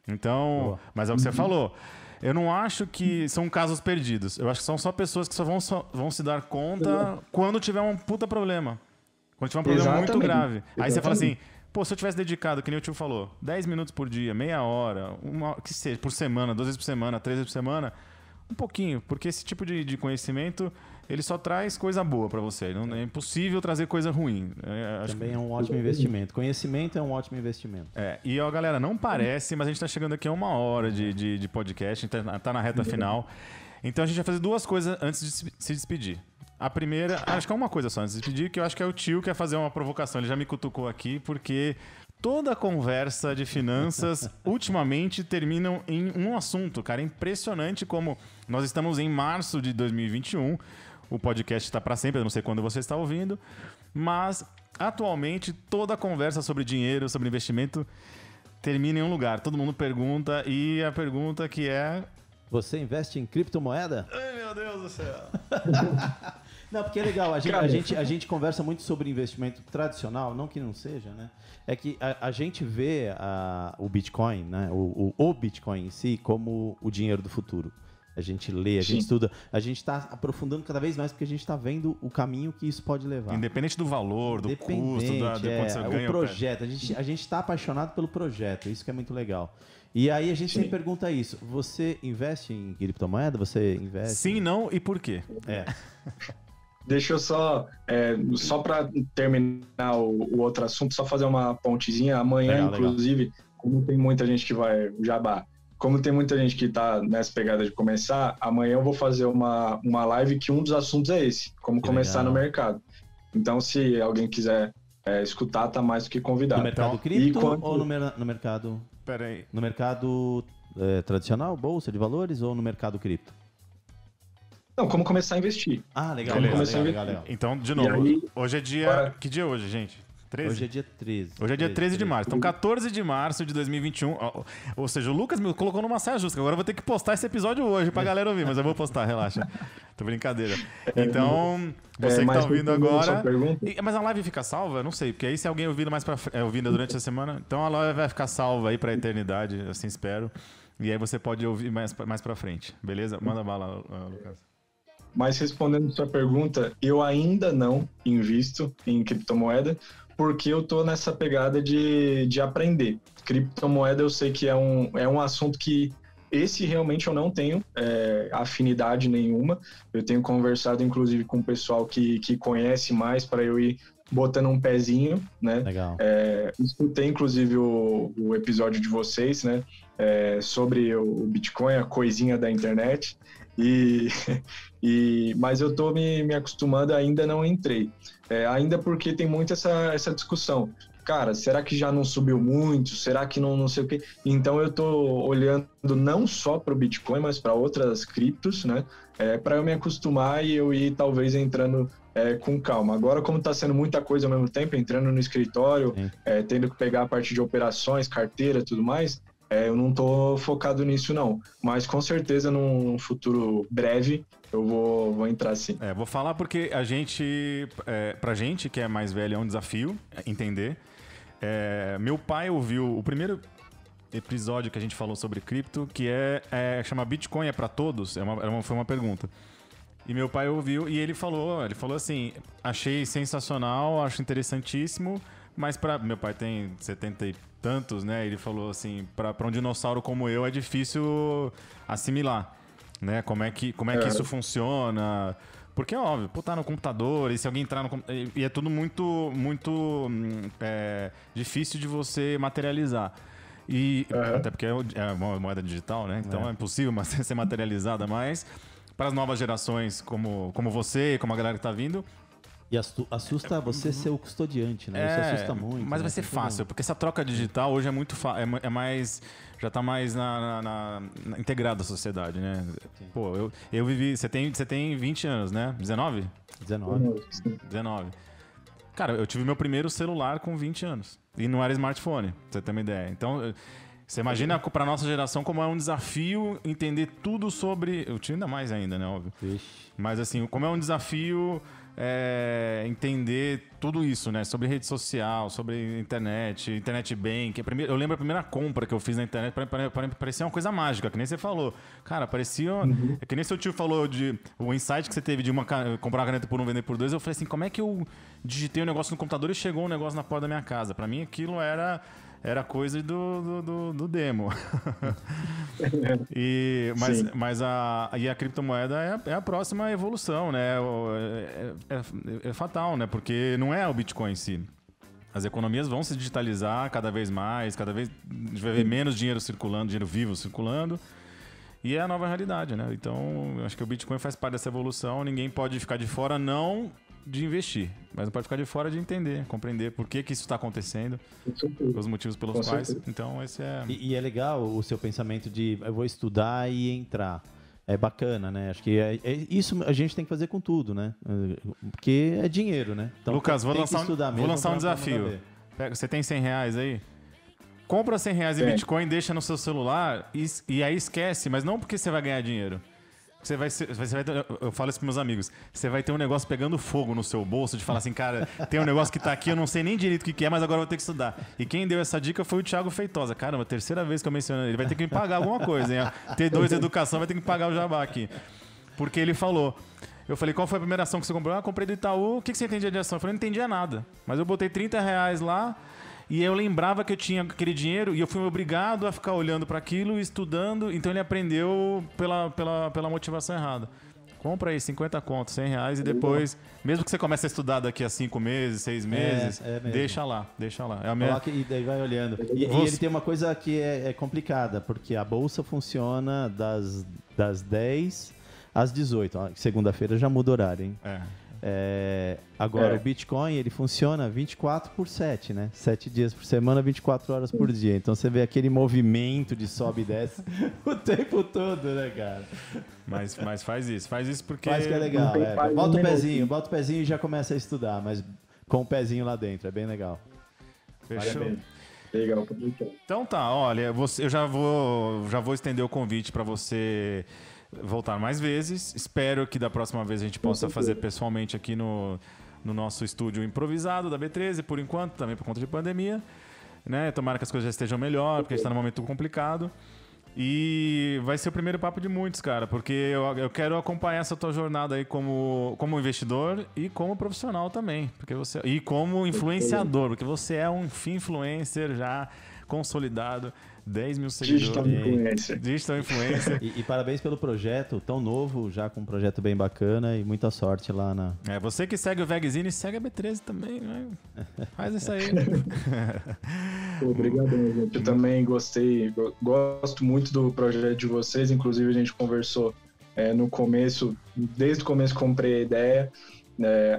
Então, mas é o que você falou. Eu não acho que são casos perdidos. Eu acho que são só pessoas que só vão se dar conta quando tiver um puta problema. Quando tiver um problema muito grave. Aí você fala assim, se eu tivesse dedicado, que nem o tio falou, 10 minutos por dia, meia hora, que seja, por semana, 2 vezes por semana, 3 vezes por semana, um pouquinho. Porque esse tipo de conhecimento, ele só traz coisa boa pra você. Não é impossível trazer coisa ruim. Também é um ótimo investimento. Conhecimento é um ótimo investimento. E, galera, não parece, mas a gente tá chegando aqui a 1 hora de podcast, a gente tá na reta final. Então a gente vai fazer 2 coisas antes de se despedir. A primeira, acho que é uma coisa só antes de despedir, que eu acho que é o tio que quer fazer uma provocação. Ele já me cutucou aqui, porque toda conversa de finanças ultimamente terminam em um assunto, cara. É impressionante como nós estamos em março de 2021. O podcast está para sempre, eu não sei quando você está ouvindo, mas atualmente toda conversa sobre dinheiro, sobre investimento termina em um lugar. Todo mundo pergunta e a pergunta que é Você investe em criptomoeda? Ai, meu Deus do céu. Não, porque é legal, a gente conversa muito sobre investimento tradicional, não que não seja, né? É que a gente vê o Bitcoin, né? O Bitcoin em si como o dinheiro do futuro. A gente lê, a gente estuda, a gente está aprofundando cada vez mais porque a gente está vendo o caminho que isso pode levar. Independente do valor, do custo, de quanto você ganha. O projeto, a gente está apaixonado pelo projeto, isso que é muito legal. E aí a gente sempre pergunta isso, você investe em criptomoeda? Você investe? Sim, não e por quê? Deixa eu só para terminar o outro assunto, só fazer uma pontezinha. Amanhã, inclusive, como tem muita gente que vai jabá, como tem muita gente que está nessa pegada de começar, amanhã eu vou fazer uma live que um dos assuntos é esse, como começar no mercado. Então, se alguém quiser escutar, tá mais do que convidado. No mercado cripto ou no mercado... Pera aí. No mercado tradicional, bolsa de valores, ou no mercado cripto? Não, como começar a investir. Ah, legal. Legal. Então, de novo, aí, hoje é dia... Que dia é hoje, gente? 13? Hoje é dia 13. Hoje é dia 13 de março. Então, 14 de março de 2021. Ou seja, o Lucas me colocou numa saia justa. Agora eu vou ter que postar esse episódio hoje pra galera ouvir, mas eu vou postar, relaxa. Tô brincadeira. Então, você que tá ouvindo agora... Mas a live fica salva? Não sei, porque aí se alguém ouvindo ouvindo durante a semana, então a live vai ficar salva aí pra eternidade, assim espero. E aí você pode ouvir mais pra frente, beleza? Manda bala, Lucas. Mas respondendo sua pergunta, eu ainda não invisto em criptomoeda, porque eu tô nessa pegada de aprender. Criptomoeda eu sei que é um assunto que esse realmente eu não tenho afinidade nenhuma. Eu tenho conversado, inclusive, com o pessoal que conhece mais para eu ir botando um pezinho, né? Legal. Escutei, inclusive, o episódio de vocês, né? Sobre o Bitcoin, a coisinha da internet. Mas eu tô me acostumando, ainda não entrei. Ainda porque tem muito essa discussão. Cara, será que já não subiu muito? Será que não sei o quê? Então eu tô olhando não só para o Bitcoin, mas para outras criptos, né? Para eu me acostumar e eu ir talvez entrando com calma. Agora, como está sendo muita coisa ao mesmo tempo, entrando no escritório, tendo que pegar a parte de operações, carteira e tudo mais, eu não tô focado nisso não. Mas com certeza num futuro breve eu vou entrar sim. Vou falar porque a gente, pra gente que é mais velho, é um desafio entender. Meu pai ouviu o primeiro episódio que a gente falou sobre cripto, que chama Bitcoin é pra todos? Foi uma pergunta. E meu pai ouviu e ele falou assim, achei sensacional, acho interessantíssimo, mas meu pai tem 70 e tantos, né? Ele falou assim, para um dinossauro como eu é difícil assimilar, né? Como é que isso funciona? Porque é óbvio, tá no computador, e se alguém entrar no computador, e é tudo muito, muito difícil de você materializar. Até porque é uma moeda digital, né? Então é impossível ser materializada, mas para as novas gerações como você, como a galera que tá vindo... E assusta você ser o custodiante, né? Isso assusta muito. Mas vai ser fácil, porque essa troca digital hoje é muito mais... Já tá mais integrado à sociedade, né? Sim. Pô, eu vivi... Você tem 20 anos, né? 19? 19. Cara, eu tive meu primeiro celular com 20 anos. E não era smartphone, pra você ter uma ideia. Então... Você imagina pra nossa geração como é um desafio entender tudo sobre... Eu tinha ainda mais ainda, né? Óbvio. Ixi. Mas assim, como é um desafio entender tudo isso, né? Sobre rede social, sobre internet bank. Eu lembro a primeira compra que eu fiz na internet, parecia uma coisa mágica, que nem você falou. Cara, parecia... É que nem seu tio falou o insight que você teve de comprar uma caneta por 1, vender por 2. Eu falei assim, como é que eu digitei um negócio no computador e chegou um negócio na porta da minha casa? Pra mim aquilo era coisa do demo. Mas a criptomoeda é a próxima evolução, né? É fatal, né? Porque não é o Bitcoin em si. As economias vão se digitalizar cada vez mais, a gente vai ver menos dinheiro circulando, dinheiro vivo circulando. E é a nova realidade, né? Então, eu acho que o Bitcoin faz parte dessa evolução. Ninguém pode ficar de fora, não de investir, mas não pode ficar de fora de entender, compreender por que isso está acontecendo, os motivos pelos quais. Então, esse é... E é legal o seu pensamento de eu vou estudar e entrar. É bacana, né? Acho que isso a gente tem que fazer com tudo, né? Porque é dinheiro, né? Então, Lucas, vou lançar um desafio. Você Você tem R$100 aí? compra R$100 em Bitcoin, deixa no seu celular e aí esquece, mas não porque você vai ganhar dinheiro. Você vai eu falo isso pros meus amigos, você vai ter um negócio pegando fogo no seu bolso, de falar assim, cara, tem um negócio que tá aqui, eu não sei nem direito o que é, mas agora eu vou ter que estudar. E quem deu essa dica foi o Thiago Feitosa. Caramba, terceira vez que eu menciono ele, vai ter que me pagar alguma coisa, hein? T2 Educação vai ter que me pagar o jabá aqui. Porque ele falou... Eu falei, qual foi a primeira ação que você comprou? Ah, comprei do Itaú. O que você entendia de ação? Eu falei, não entendia nada. Mas eu botei R$30 lá e eu lembrava que eu tinha aquele dinheiro e eu fui obrigado a ficar olhando para aquilo e estudando. Então ele aprendeu pela motivação errada. Compra aí 50 contos, R$100 e depois, mesmo que você comece a estudar daqui a 5 meses, 6 meses, deixa lá. É a minha... Coloca e daí vai olhando. E ele tem uma coisa que é complicada, porque a bolsa funciona das 10 às 18. Segunda-feira já muda o horário, hein? Agora, o Bitcoin, ele funciona 24/7, né? 7 dias por semana, 24 horas por dia. Então, você vê aquele movimento de sobe e desce o tempo todo, né, cara? Mas faz isso porque... Faz que é legal, bota o pezinho e já começa a estudar, mas com o pezinho lá dentro, é bem legal. Fechou. Legal. Então tá, olha, eu já vou estender o convite para você... voltar mais vezes. Espero que da próxima vez a gente possa fazer pessoalmente aqui no nosso estúdio improvisado da B13, por enquanto, também por conta de pandemia, né? Tomara que as coisas já estejam melhor, porque a gente está num momento complicado. E vai ser o primeiro papo de muitos, cara, porque eu quero acompanhar essa tua jornada aí como investidor e como profissional também, e como influenciador, porque você é um influencer já consolidado. 10 mil seguidores. Digital Influencer. E parabéns pelo projeto, tão novo, já com um projeto bem bacana e muita sorte lá na... Você que segue o Vegzine, segue a B13 também, né? Faz isso aí. Obrigado, gente. Eu também gosto muito do projeto de vocês, inclusive a gente conversou no começo, desde o começo comprei a ideia.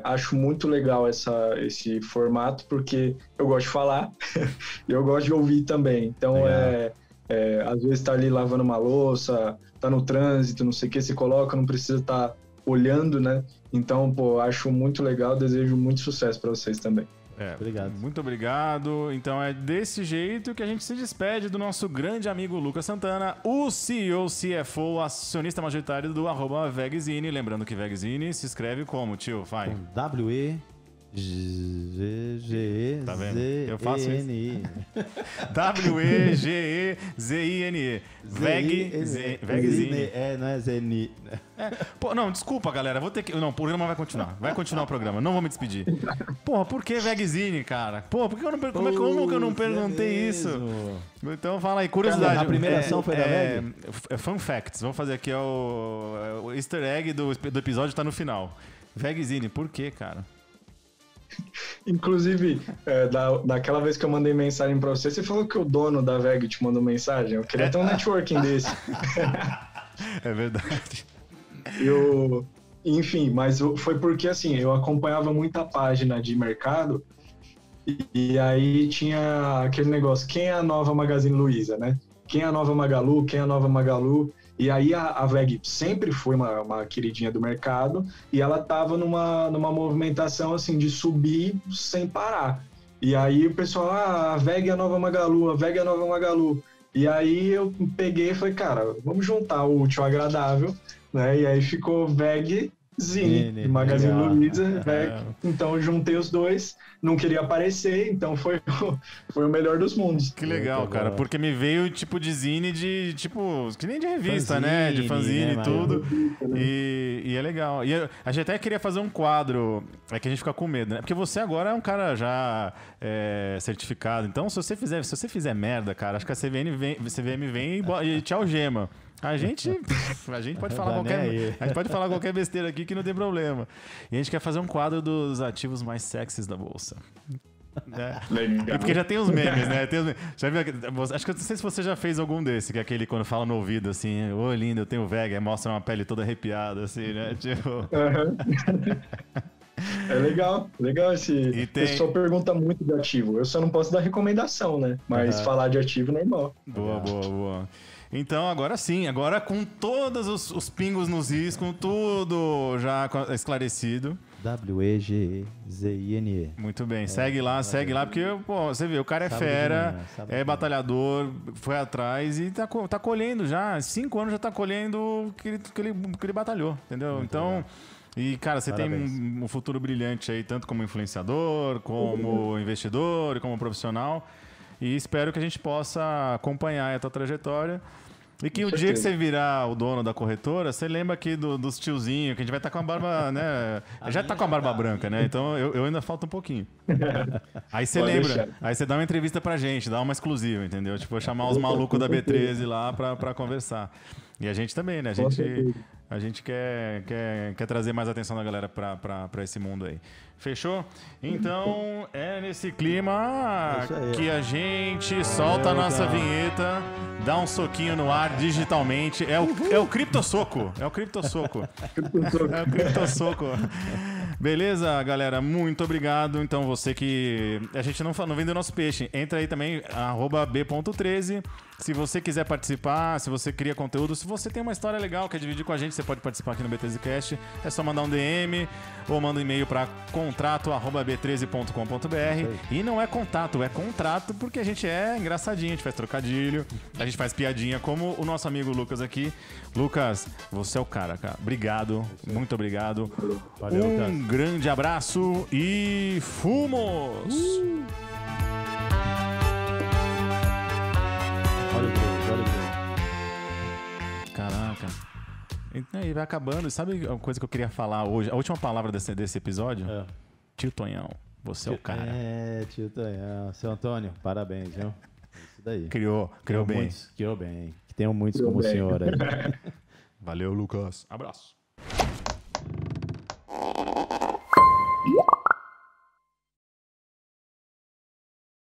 Acho muito legal esse formato, porque eu gosto de falar e eu gosto de ouvir também. Então, às vezes tá ali lavando uma louça, tá no trânsito, não sei o que, você coloca, não precisa estar olhando, né? Então, acho muito legal, desejo muito sucesso para vocês também. Obrigado. Muito obrigado. Então é desse jeito que a gente se despede do nosso grande amigo Lucas Santana, o CEO, CFO, acionista majoritário do @Vegzine. Lembrando que Vegzine se escreve como, tio? Vai. W-E-G-G-E-Z-E-N-I. Tá vendo? Eu faço isso. W-E-G-E-Z-I-N-E. Vegzine. Não é Zeni. Não, desculpa, galera. Vou ter que... Não, o programa vai continuar. Vai continuar o programa. Não vou me despedir. Porra, por que Vegzine, cara? Porra, por que eu não como que eu não perguntei isso? Então fala aí, curiosidade. A primeira ação foi da Veg? Fun facts. Vamos fazer aqui o easter egg do episódio, tá no final. Vegzine, por quê, cara? Inclusive, daquela vez que eu mandei mensagem pra você falou que o dono da Veg te mandou mensagem. Eu queria ter um networking desse. É verdade. Enfim, mas foi porque assim, eu acompanhava muita página de mercado e aí tinha aquele negócio, quem é a nova Magazine Luiza, né? Quem é a nova Magalu, quem é a nova Magalu. E aí a Veg sempre foi uma queridinha do mercado e ela estava numa movimentação assim de subir sem parar. E aí o pessoal, a Veg é a nova Magalu, a Veg é a nova Magalu. E aí eu peguei e falei, cara, vamos juntar o útil ao agradável, né? E aí ficou Vegzine, Magazine Luiza, Veg. Então eu juntei os dois, não queria aparecer, então foi o melhor dos mundos. Que legal, cara, porque me veio tipo de zine de, tipo, que nem de revista, fanzine, né? De fanzine e tudo. E é legal. E a gente até queria fazer um quadro, que a gente fica com medo, né? Porque você agora é um cara já certificado, então se você fizer merda, cara, acho que a CVM vem e te algema. A gente pode falar qualquer besteira aqui que não tem problema. E a gente quer fazer um quadro dos ativos mais sexys da bolsa. E porque já tem os memes, né? Já viu, acho que eu não sei se você já fez algum desse, que é aquele quando fala no ouvido assim, ô lindo, eu tenho Veg, aí mostra uma pele toda arrepiada, assim, né? Tipo... É legal esse. O pessoal pergunta muito de ativo. Eu só não posso dar recomendação, né? Mas falar de ativo é normal. Boa. Então, agora sim, agora com todos os pingos nos is, com tudo já esclarecido. WEGZINE. Muito bem, segue lá, porque, pô, você vê, o cara é fera, é batalhador, foi atrás e tá colhendo já. 5 anos já tá colhendo o que ele batalhou, entendeu? Muito então. Legal. E, cara, você Parabéns. Tem um futuro brilhante aí, tanto como influenciador, como investidor e como profissional. E espero que a gente possa acompanhar a tua trajetória. E que o dia que você virar o dono da corretora, você lembra aqui dos tiozinhos, que a gente vai estar com a barba, né? Já tá com a barba branca, né? Então eu ainda falta um pouquinho. Aí você lembra, aí você dá uma entrevista pra gente, dá uma exclusiva, entendeu? Tipo, chamar os malucos da B13 lá pra conversar. E a gente também, né? A gente quer trazer mais atenção da galera pra esse mundo aí. Fechou? Então, é nesse clima que a gente solta a nossa vinheta, dá um soquinho no ar digitalmente. É o criptosoco. É o criptosoco. Beleza, galera? Muito obrigado. Então, você que... A gente não vendeu nosso peixe. Entra aí também, @b.13. Se você quiser participar, se você cria conteúdo, se você tem uma história legal, quer dividir com a gente, você pode participar aqui no B13Cast. É só mandar um DM ou manda um e-mail para contrato@b13.com.br. E não é contato, é contrato, porque a gente é engraçadinho, a gente faz trocadilho, a gente faz piadinha, como o nosso amigo Lucas aqui. Lucas, você é o cara. Obrigado, muito obrigado. Valeu, Lucas. Um grande abraço e fumos! Olha o que. Caraca. E vai acabando. Sabe a coisa que eu queria falar hoje? A última palavra desse episódio? Tio Tonhão, você é o cara. Tio Tonhão. Seu Antônio, parabéns, viu? Isso daí. Criou bem. Criou bem. Que tenham muitos como o senhor aí. Valeu, Lucas. Abraço.